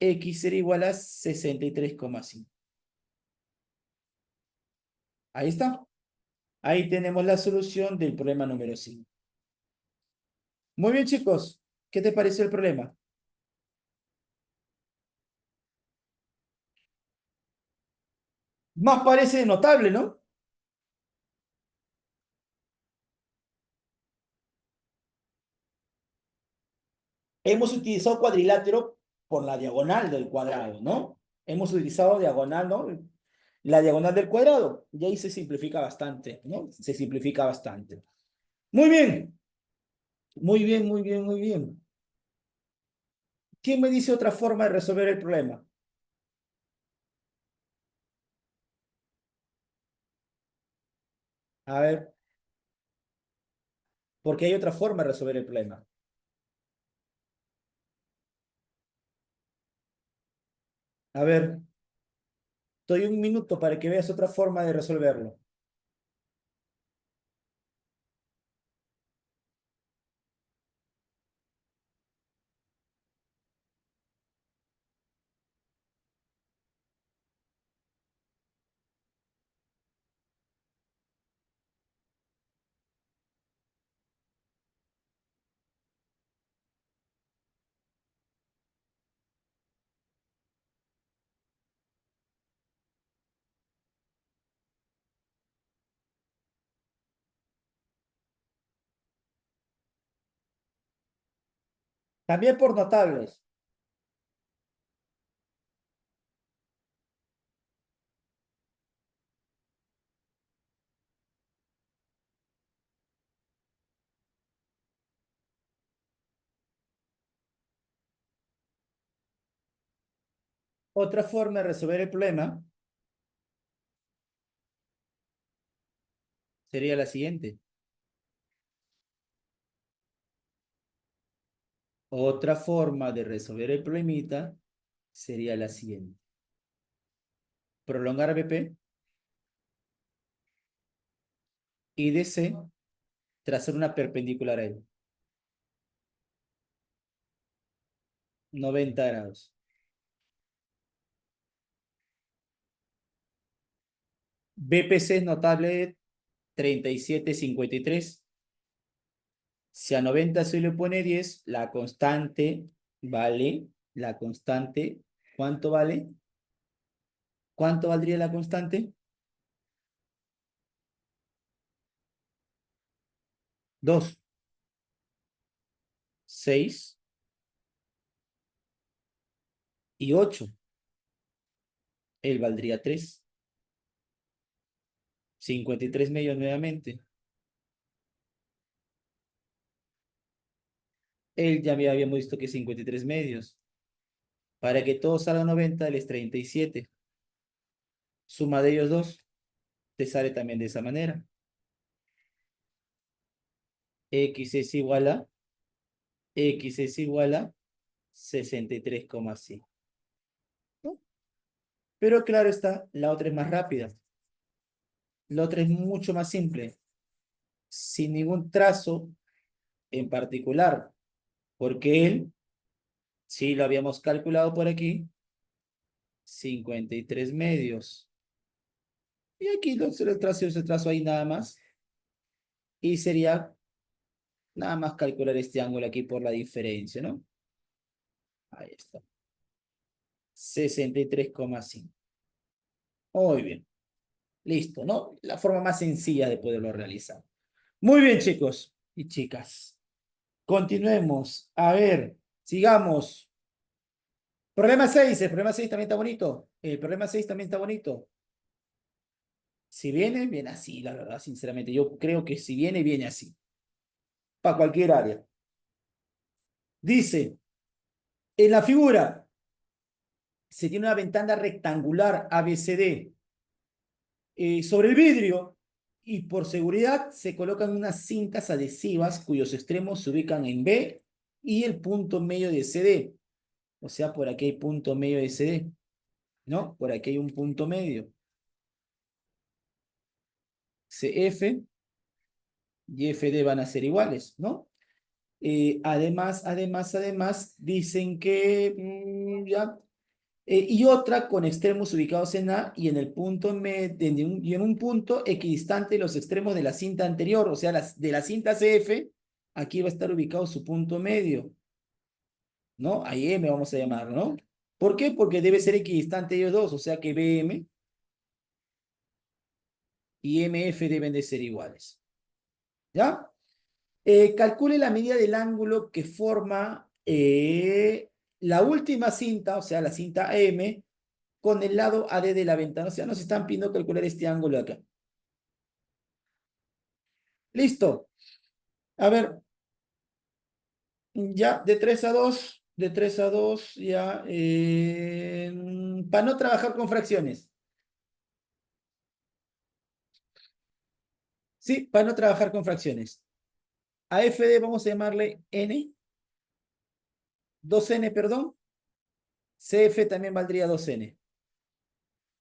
[SPEAKER 1] X será igual a 63,5. Ahí está. Ahí tenemos la solución del problema número 5. Muy bien, chicos. ¿Qué te pareció el problema? Más parece notable, ¿no? Hemos utilizado cuadrilátero por la diagonal del cuadrado, ¿no? Hemos utilizado diagonal, ¿no? La diagonal del cuadrado. Y ahí se simplifica bastante, ¿no? Se simplifica bastante. Muy bien. Muy bien, muy bien, muy bien. ¿Quién me dice otra forma de resolver el problema? A ver, porque hay otra forma de resolver el problema. A ver, doy un minuto para que veas otra forma de resolverlo. También por notables. Otra forma de resolver el problema sería la siguiente. Otra forma de resolver el problemita sería la siguiente. Prolongar BP y DC, trazar una perpendicular a él. 90 grados. BPC es notable 37,53. Si a 90 se le pone 10, la constante vale, la constante, ¿cuánto vale? ¿Cuánto valdría la constante? 2, 6 y 8. Él valdría 3. 53 medios nuevamente. Él ya habíamos visto que 53 medios. Para que todo salga 90, él es 37. Suma de ellos dos, te sale también de esa manera. X es igual a, X es igual a 63,5. ¿No? Pero claro está, la otra es más rápida. La otra es mucho más simple, sin ningún trazo en particular, porque él Sí, lo habíamos calculado por aquí. 53 medios. Y aquí se trazo ahí nada más. Y sería nada más calcular este ángulo aquí por la diferencia, ¿no? Ahí está. 63,5. Muy bien. Listo, ¿no? La forma más sencilla de poderlo realizar. Muy bien, chicos y chicas. Continuemos. A ver, sigamos. Problema 6. El problema 6 también está bonito. El problema 6 también está bonito. Si viene, viene así, la verdad, sinceramente. Yo creo que si viene, viene así. Para cualquier área. Dice, en la figura se tiene una ventana rectangular ABCD sobre el vidrio y por seguridad se colocan unas cintas adhesivas cuyos extremos se ubican en B y el punto medio de CD. O sea, por aquí hay punto medio de CD, ¿no? Por aquí hay un punto medio. CF y FD van a ser iguales, ¿no? Además, dicen que ya. Y otra con extremos ubicados en A y en el punto y en un punto equidistante de los extremos de la cinta anterior, o sea, de la cinta CF, aquí va a estar ubicado su punto medio, ¿no? Ahí M vamos a llamar, ¿no? ¿Por qué? Porque debe ser equidistante ellos dos, o sea que BM y MF deben de ser iguales, ¿ya? Calcule la medida del ángulo que forma la última cinta, o sea, la cinta M, con el lado AD de la ventana. O sea, nos están pidiendo calcular este ángulo de acá. Listo. A ver, ya, de tres a dos, ya. Para no trabajar con fracciones. Sí, para no trabajar con fracciones. A FD vamos a llamarle N, 2N, perdón. CF también valdría 2N.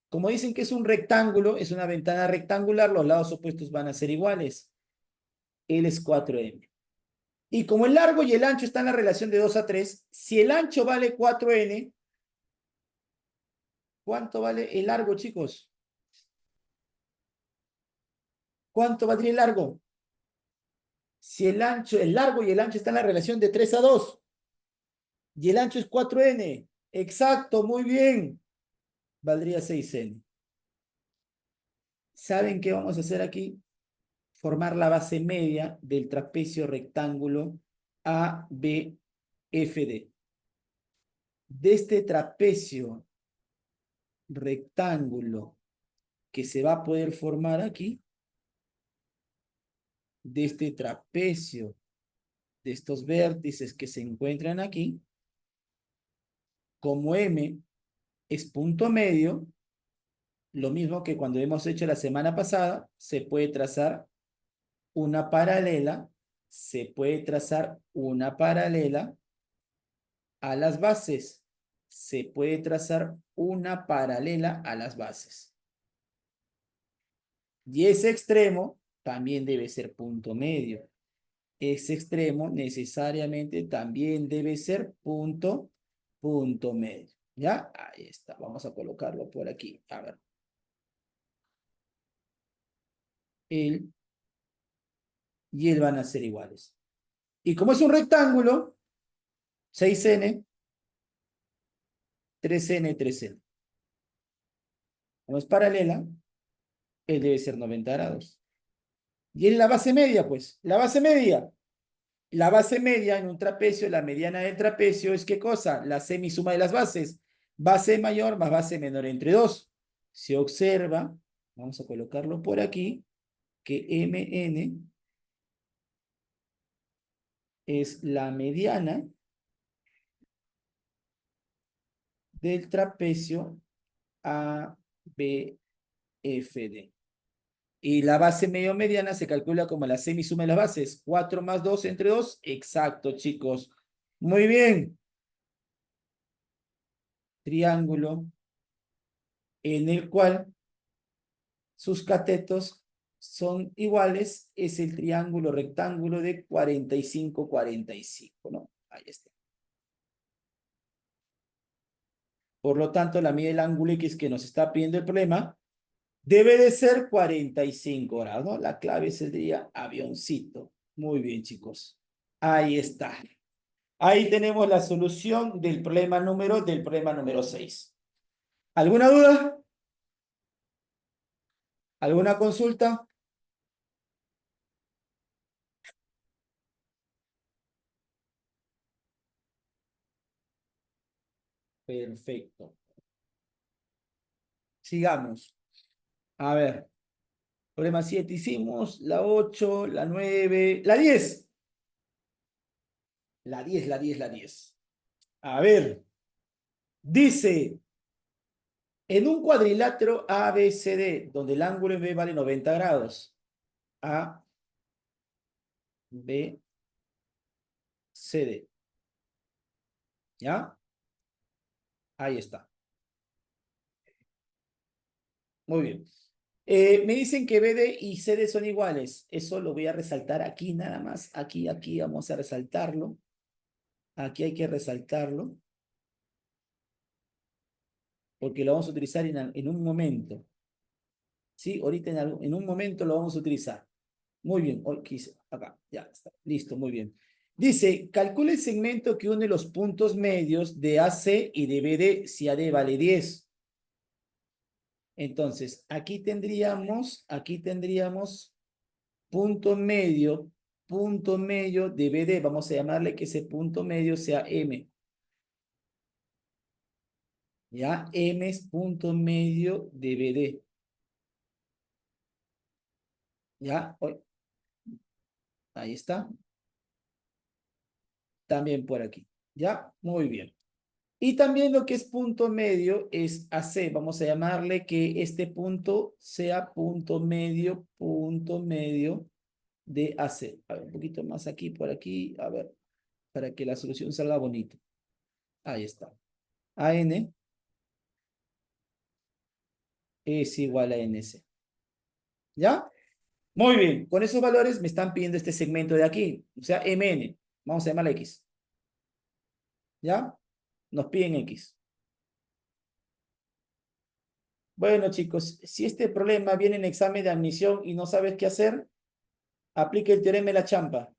[SPEAKER 1] Como dicen que es un rectángulo, es una ventana rectangular, los lados opuestos van a ser iguales. L es 4N. Y como el largo y el ancho están en la relación de 2 a 3, si el ancho vale 4N, ¿cuánto vale el largo, chicos? ¿Cuánto valdría el largo? Si el largo y el ancho están en la relación de 3 a 2 y el ancho es 4N, exacto, muy bien, valdría 6N. ¿Saben qué vamos a hacer aquí? Formar la base media del trapecio rectángulo ABFD. De este trapecio rectángulo que se va a poder formar aquí, de este trapecio, de estos vértices que se encuentran aquí, como M es punto medio, lo mismo que cuando hemos hecho la semana pasada, se puede trazar una paralela, a las bases. Se puede trazar una paralela a las bases. Y ese extremo también debe ser punto medio. Ese extremo necesariamente también debe ser punto medio. ¿Ya? Ahí está. Vamos a colocarlo por aquí. A ver. Él y él van a ser iguales. Y como es un rectángulo, 6N, 3N, 3N. Como es paralela, él debe ser 90 grados. Y es la base media, pues. La base media. La base media en un trapecio, la mediana del trapecio es ¿qué cosa? La semisuma de las bases. Base mayor más base menor entre 2. Se observa, vamos a colocarlo por aquí, que MN es la mediana del trapecio ABFD. Y la base medio mediana se calcula como la semisuma de las bases. 4 más 2 entre 2. Exacto, chicos. Muy bien. Triángulo en el cual sus catetos son iguales. Es el triángulo rectángulo de 45, 45, ¿no? Ahí está. Por lo tanto, la medida del ángulo X que nos está pidiendo el problema debe de ser 45 grados, ¿no? La clave sería avioncito. Muy bien, chicos. Ahí está. Ahí tenemos la solución del problema número 6. ¿Alguna duda? ¿Alguna consulta? Perfecto. Sigamos. A ver. Problema 7 hicimos, la 8, la 9, la 10. La 10. A ver. Dice, en un cuadrilátero ABCD, donde el ángulo en B vale 90 grados. A, B, C, D. ¿Ya? Ahí está. Muy bien. Me dicen que BD y CD son iguales. Eso lo voy a resaltar aquí nada más. Aquí vamos a resaltarlo. Aquí hay que resaltarlo. Porque lo vamos a utilizar en un momento. ¿Sí? Ahorita en un momento lo vamos a utilizar. Muy bien. Hoy quise. Acá. Ya está. Listo. Muy bien. Dice, calcula el segmento que une los puntos medios de AC y de BD si AD vale 10. Entonces, aquí tendríamos punto medio de BD, vamos a llamarle que ese punto medio sea M. ¿Ya? M es punto medio de BD. ¿Ya? Ahí está. También por aquí. ¿Ya? Muy bien. Y también lo que es punto medio es AC. Vamos a llamarle que este punto sea punto medio de AC. A ver, un poquito más aquí, por aquí. A ver, para que la solución salga bonito. Ahí está. AN es igual a NC. ¿Ya? Muy bien. Con esos valores me están pidiendo este segmento de aquí. O sea, MN. Vamos a llamarle X. ¿Ya? Nos piden X. Bueno, chicos, si este problema viene en examen de admisión y no sabes qué hacer, aplica el teorema de la champa.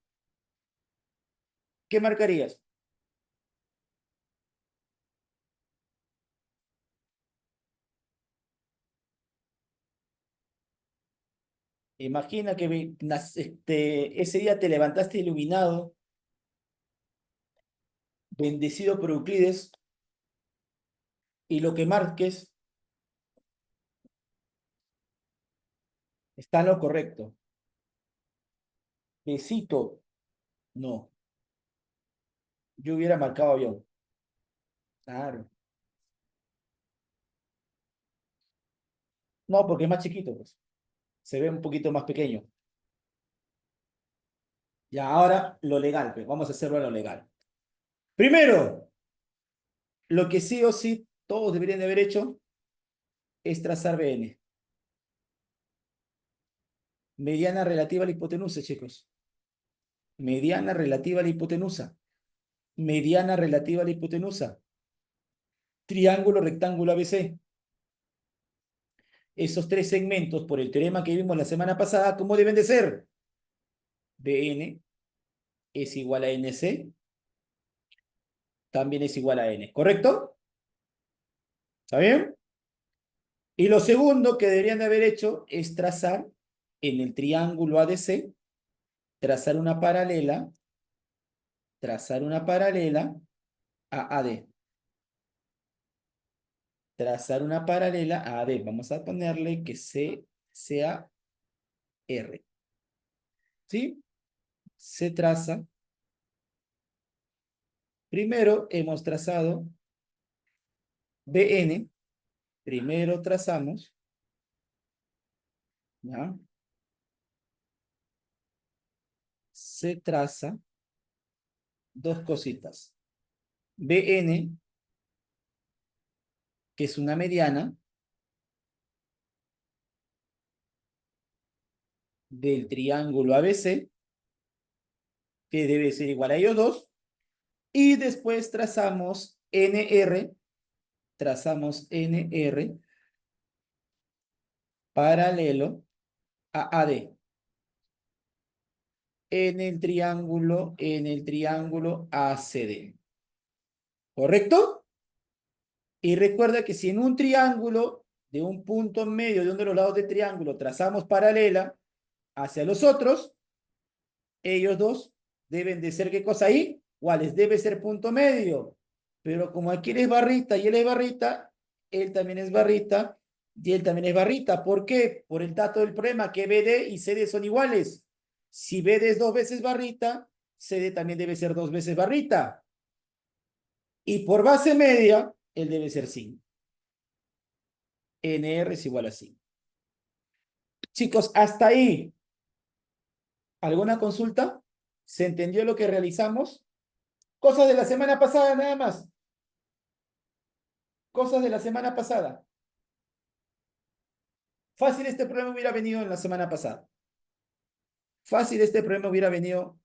[SPEAKER 1] ¿Qué marcarías? Imagina que ese día te levantaste iluminado, bendecido por Euclides, y lo que marques está en lo correcto. Besito, no. Yo hubiera marcado avión. Claro. No, porque es más chiquito, pues. Se ve un poquito más pequeño. Ya, ahora lo legal, pues. Vamos a hacerlo a lo legal. Primero, lo que sí o sí todos deberían de haber hecho es trazar BN. Mediana relativa a la hipotenusa, chicos. Mediana relativa a la hipotenusa. Mediana relativa a la hipotenusa. Triángulo rectángulo ABC. Esos tres segmentos, por el teorema que vimos la semana pasada, ¿cómo deben de ser? BN es igual a NC, también es igual a N. ¿Correcto? ¿Está bien? Y lo segundo que deberían de haber hecho es trazar en el triángulo ADC, trazar una paralela a AD. Trazar una paralela a AD. Vamos a ponerle que C sea R. ¿Sí? Se traza. Primero hemos trazado BN. Primero trazamos. ¿Ya? Se traza dos cositas. BN, que es una mediana del triángulo ABC, que debe ser igual a ellos dos. Y después trazamos NR, trazamos NR paralelo a AD. En el triángulo ACD. ¿Correcto? Y recuerda que si en un triángulo de un punto medio de uno de los lados del triángulo trazamos paralela hacia los otros, ellos dos deben de ser, ¿qué cosa ahí? ¿Cuáles? Debe ser punto medio. Pero como aquí él es barrita y él es barrita, él también es barrita y él también es barrita. ¿Por qué? Por el dato del problema, que BD y CD son iguales. Si BD es 2 veces barrita, CD también debe ser 2 veces barrita. Y por base media, él debe ser 5. NR es igual a 5. Chicos, hasta ahí. ¿Alguna consulta? ¿Se entendió lo que realizamos? Cosas de la semana pasada nada más. Cosas de la semana pasada. Fácil este problema hubiera venido en la semana pasada. Fácil este problema hubiera venido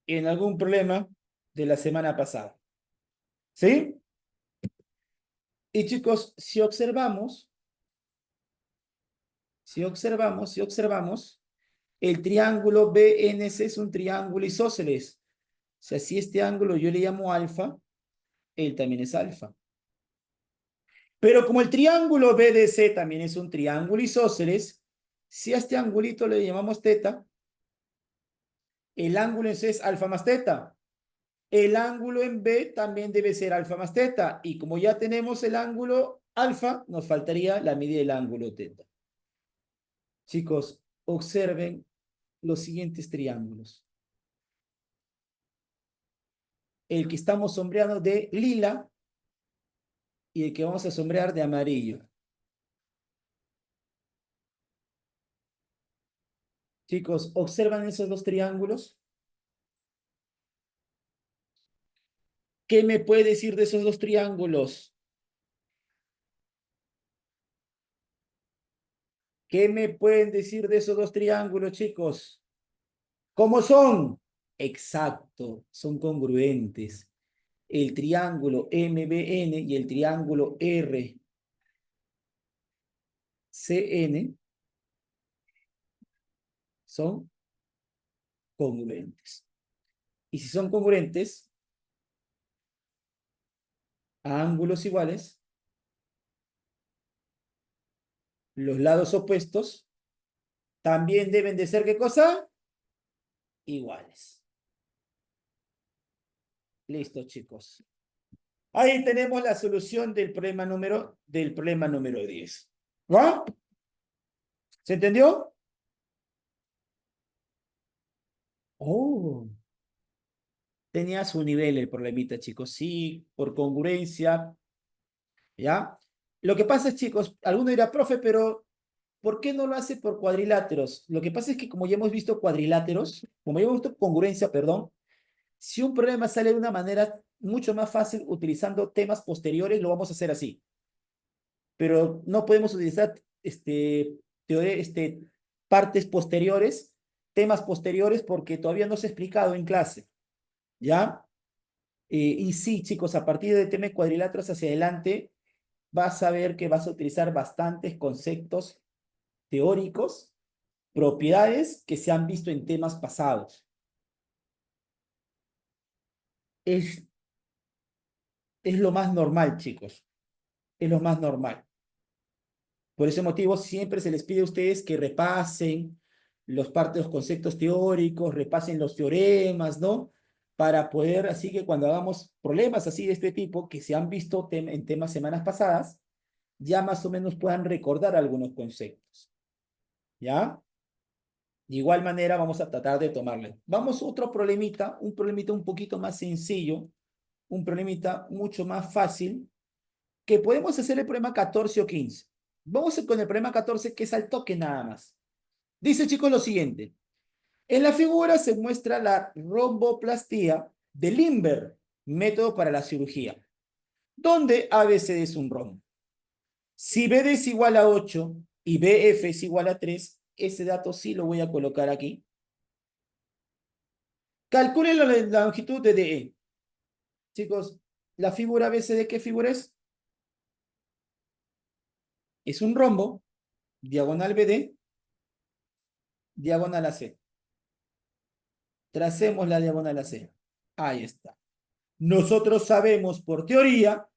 [SPEAKER 1] en algún problema de la semana pasada. ¿Sí? Y chicos, si observamos, el triángulo BNC es un triángulo isósceles. O sea, si este ángulo yo le llamo alfa, él también es alfa. Pero como el triángulo BDC también es un triángulo isósceles, si a este angulito le llamamos teta, el ángulo en C es alfa más teta. El ángulo en B también debe ser alfa más teta. Y como ya tenemos el ángulo alfa, nos faltaría la medida del ángulo teta. Chicos, observen los siguientes triángulos. El que estamos sombreando de lila y el que vamos a sombrear de amarillo. Chicos, ¿observan esos dos triángulos? ¿Qué me puede decir de esos dos triángulos? ¿Qué me pueden decir de esos dos triángulos, chicos? ¿Cómo son? Exacto, son congruentes. El triángulo MBN y el triángulo RCN son congruentes. Y si son congruentes a ángulos iguales, los lados opuestos también deben de ser, ¿qué cosa? Iguales. Listo, chicos. Ahí tenemos la solución del problema número 10. ¿Va? ¿Se entendió? Oh, tenía su nivel el problemita, chicos. Sí, por congruencia, ¿ya? Lo que pasa es, chicos, alguno dirá, profe, pero ¿por qué no lo hace por cuadriláteros? Lo que pasa es que como ya hemos visto cuadriláteros, como ya hemos visto congruencia, perdón, si un problema sale de una manera mucho más fácil utilizando temas posteriores, lo vamos a hacer así. Pero no podemos utilizar partes posteriores, temas posteriores, porque todavía no se ha explicado en clase, ¿ya? Y sí, chicos, a partir de tema de cuadriláteros hacia adelante, vas a ver que vas a utilizar bastantes conceptos teóricos, propiedades que se han visto en temas pasados. Es, es lo más normal, chicos. Es lo más normal. Por ese motivo, siempre se les pide a ustedes que repasen los conceptos teóricos, repasen los teoremas, ¿no? Para poder, así que cuando hagamos problemas así de este tipo, que se han visto en temas semanas pasadas, ya más o menos puedan recordar algunos conceptos. ¿Ya? De igual manera, vamos a tratar de tomarle. Vamos a otro problemita, un problemita un poquito más sencillo, un problemita mucho más fácil, que podemos hacer el problema 14 o 15. Vamos con el problema 14, que es al toque nada más. Dice, chicos, lo siguiente. En la figura se muestra la romboplastía de Limber, método para la cirugía, donde ABC es un rombo. Si BD es igual a 8 y BF es igual a 3, ese dato sí lo voy a colocar aquí. Calculen la longitud de DE. Chicos, ¿la figura ABC de qué figura es? Es un rombo, diagonal BD, diagonal AC. Tracemos la diagonal AC. Ahí está. Nosotros sabemos por teoría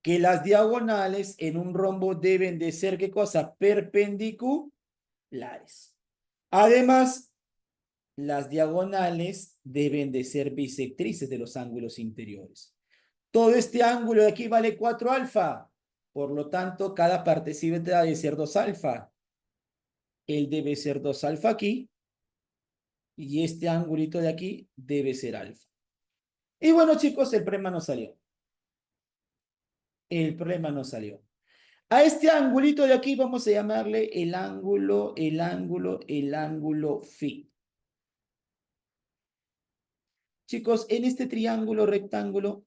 [SPEAKER 1] que las diagonales en un rombo deben de ser, ¿qué cosa? Perpendiculares. Además, las diagonales deben de ser bisectrices de los ángulos interiores. Todo este ángulo de aquí vale 4 alfa. Por lo tanto, cada partecita debe ser 2 alfa. Él debe ser 2 alfa aquí. Y este angulito de aquí debe ser alfa. Y bueno, chicos, el problema no salió. El problema no salió. A este angulito de aquí vamos a llamarle el ángulo phi. Chicos, en este triángulo rectángulo,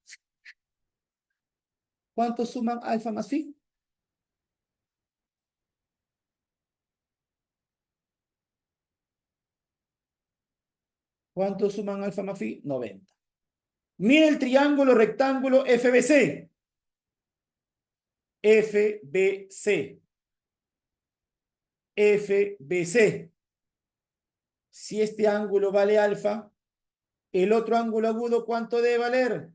[SPEAKER 1] ¿cuántos suman alfa más phi? ¿Cuántos suman alfa más phi? 90. Mira el triángulo rectángulo FBC. FBC. FBC. Si este ángulo vale alfa, el otro ángulo agudo, ¿cuánto debe valer?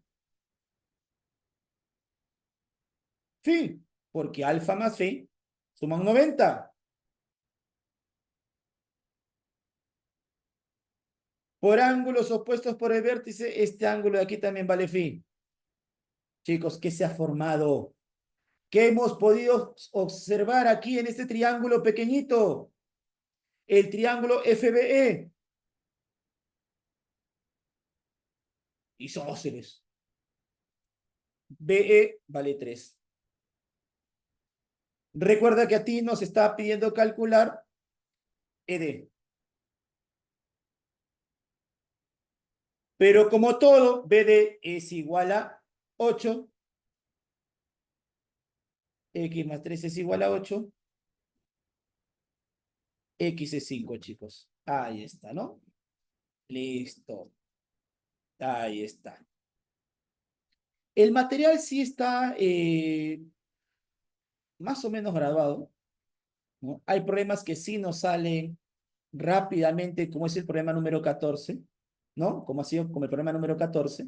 [SPEAKER 1] Phi, porque alfa más phi suman 90. Por ángulos opuestos por el vértice, este ángulo de aquí también vale phi. Chicos, ¿qué se ha formado? ¿Qué hemos podido observar aquí en este triángulo pequeñito? El triángulo FBE. Isósceles. BE vale 3. Recuerda que a ti nos está pidiendo calcular ED. Pero como todo, BD es igual a 8. X más 3 es igual a 8. X es 5, chicos. Ahí está, ¿no? Listo. Ahí está. El material sí está más o menos grabado, ¿no? Hay problemas que sí nos salen rápidamente, como es el problema número 14, ¿no? Como ha sido como el problema número 14.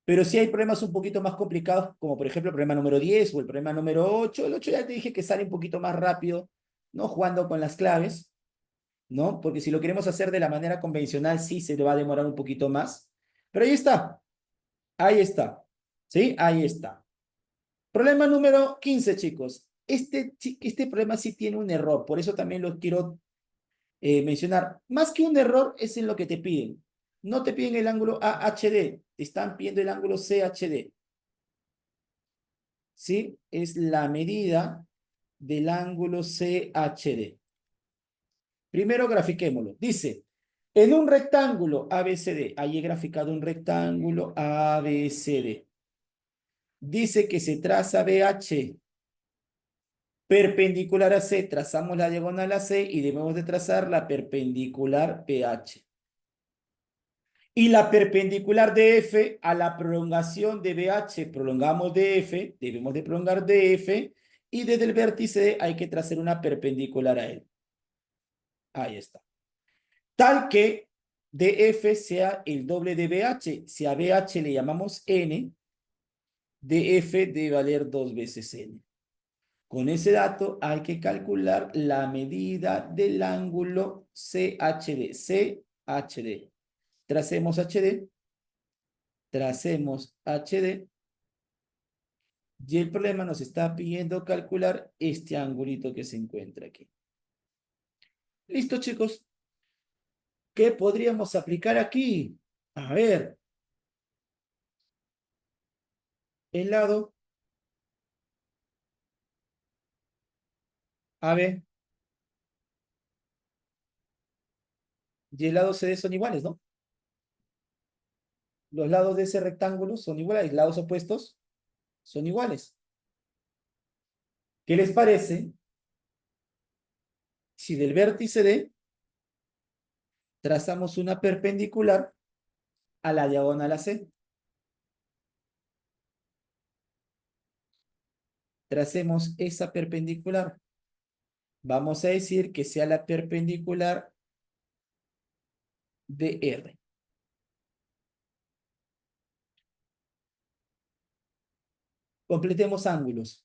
[SPEAKER 1] Pero sí hay problemas un poquito más complicados, como por ejemplo el problema número 10 o el problema número 8. El 8 ya te dije que sale un poquito más rápido, ¿no? Jugando con las claves, ¿no? Porque si lo queremos hacer de la manera convencional, sí se le va a demorar un poquito más. Pero ahí está. Ahí está. ¿Sí? Ahí está. Problema número 15, chicos. Este problema sí tiene un error, por eso también lo quiero mencionar. Más que un error es en lo que te piden. No te piden el ángulo AHD, te están pidiendo el ángulo CHD. ¿Sí? Es la medida del ángulo CHD. Primero grafiquémoslo. Dice, en un rectángulo ABCD, ahí he graficado un rectángulo ABCD. Dice que se traza BH perpendicular a C, trazamos la diagonal a C y debemos de trazar la perpendicular PH. Y la perpendicular DF a la prolongación de BH, prolongamos DF, debemos de prolongar DF, y desde el vértice hay que trazar una perpendicular a él. Ahí está. Tal que DF sea el doble de BH. Si a BH le llamamos N, DF debe valer 2 veces N. Con ese dato hay que calcular la medida del ángulo CHD. CHD. Tracemos HD. Tracemos HD. Y el problema nos está pidiendo calcular este angulito que se encuentra aquí. Listo, chicos. ¿Qué podríamos aplicar aquí? A ver. El lado AB y el lado CD son iguales, ¿no? Los lados de ese rectángulo son iguales, lados opuestos son iguales. ¿Qué les parece si del vértice D trazamos una perpendicular a la diagonal AC? Tracemos esa perpendicular. Vamos a decir que sea la perpendicular de R. Completemos ángulos.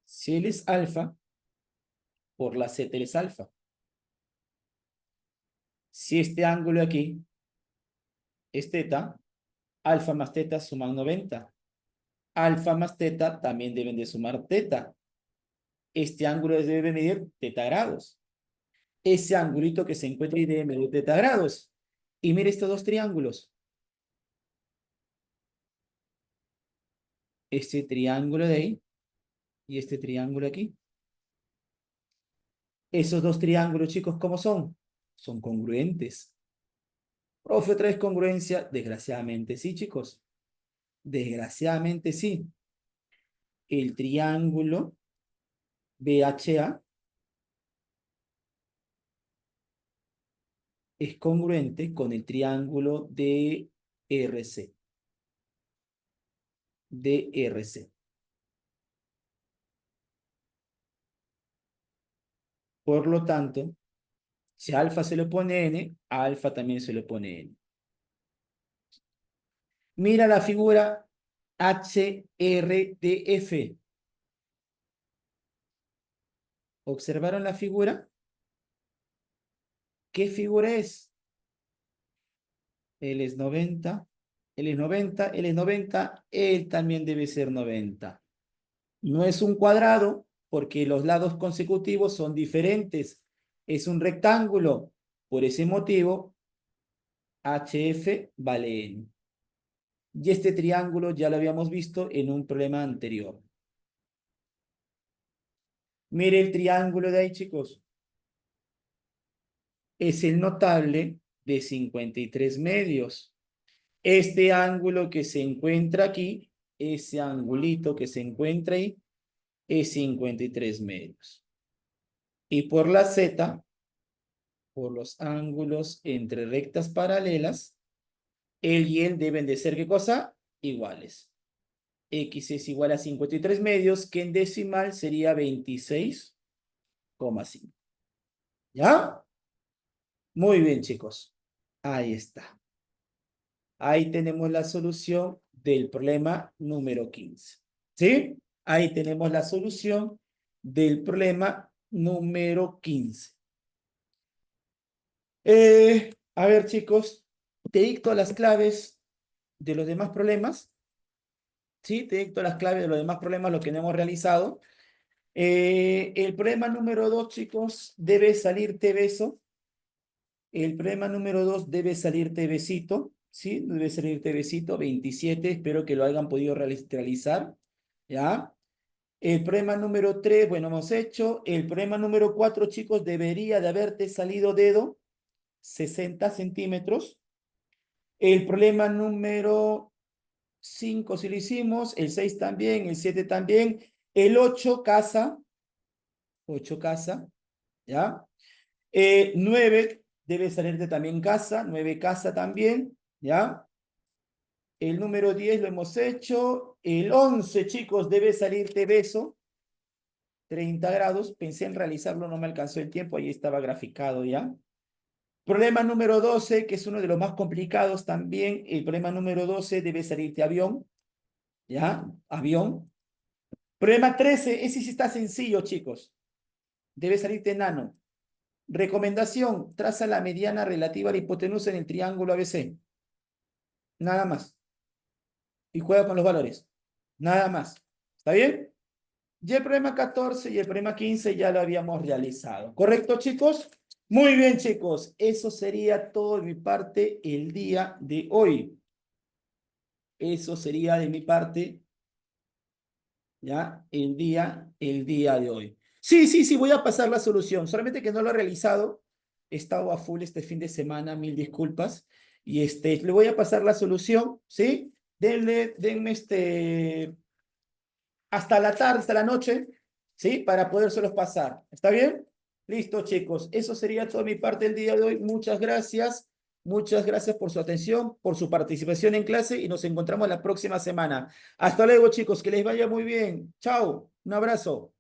[SPEAKER 1] Si él es alfa, por la Z él es alfa. Si este ángulo aquí es teta, alfa más teta suman 90. Alfa más teta también deben de sumar teta. Este ángulo debe medir teta grados. Ese angulito que se encuentra ahí debe medir teta grados. Y mire estos dos triángulos. Este triángulo de ahí y este triángulo aquí. Esos dos triángulos, chicos, ¿cómo son? Son congruentes. Profe, otra vez congruencia. Desgraciadamente sí, chicos. Desgraciadamente sí. El triángulo BHA es congruente con el triángulo DRC. DRC. Por lo tanto, si a alfa se le pone n, a alfa también se le pone n. Mira la figura HRDF. ¿Observaron la figura? ¿Qué figura es? Él es 90, él es 90, él es 90, él también debe ser 90. No es un cuadrado porque los lados consecutivos son diferentes. Es un rectángulo. Por ese motivo, HF vale N. Y este triángulo ya lo habíamos visto en un problema anterior. Mire el triángulo de ahí, chicos. Es el notable de 53 medios. Este ángulo que se encuentra aquí, ese angulito que se encuentra ahí, es 53 medios. Y por la Z, por los ángulos entre rectas paralelas, él y él deben de ser, ¿qué cosa? Iguales. X es igual a 53 medios, que en decimal sería 26,5. ¿Ya? Muy bien, chicos. Ahí está. Ahí tenemos la solución del problema número 15. ¿Sí? Ahí tenemos la solución del problema número 15. A ver, chicos, te dicto las claves de los demás problemas. ¿Sí? Te dicto las claves de los demás problemas, lo que no hemos realizado. El problema número 2, chicos, debe salir beso. El problema número 2 debe salir besito. ¿Sí? Debe salir besito. 27, espero que lo hayan podido realizar. ¿Ya? El problema número 3, bueno, hemos hecho. El problema número 4, chicos, debería de haberte salido dedo. 60 centímetros. El problema número 5 si lo hicimos, el 6 también, el 7 también, el 8 casa, 8 casa, ¿ya? 9 debe salirte también casa, 9 casa también, ¿ya? El número 10 lo hemos hecho, el 11, chicos, debe salirte beso, 30 grados, pensé en realizarlo, no me alcanzó el tiempo, ahí estaba graficado ya. Problema número 12, que es uno de los más complicados también, el problema número 12 debe salirte avión, ¿ya? Avión. Problema 13, ese sí está sencillo, chicos. Debe salirte enano. Recomendación, traza la mediana relativa a la hipotenusa en el triángulo ABC. Nada más. Y juega con los valores. Nada más. ¿Está bien? Y el problema 14 y el problema 15 ya lo habíamos realizado. ¿Correcto, chicos? Muy bien, chicos. Eso sería todo de mi parte el día de hoy. Eso sería de mi parte, ¿ya? El día de hoy. Sí, sí, sí, voy a pasar la solución. Solamente que no lo he realizado. He estado a full este fin de semana, mil disculpas. Y le voy a pasar la solución, ¿sí? Denme hasta la tarde, hasta la noche, ¿sí? Para podérselos pasar. ¿Está bien? Listo, chicos. Eso sería toda mi parte el día de hoy. Muchas gracias. Muchas gracias por su atención, por su participación en clase y nos encontramos la próxima semana. Hasta luego, chicos, que les vaya muy bien. Chao, un abrazo.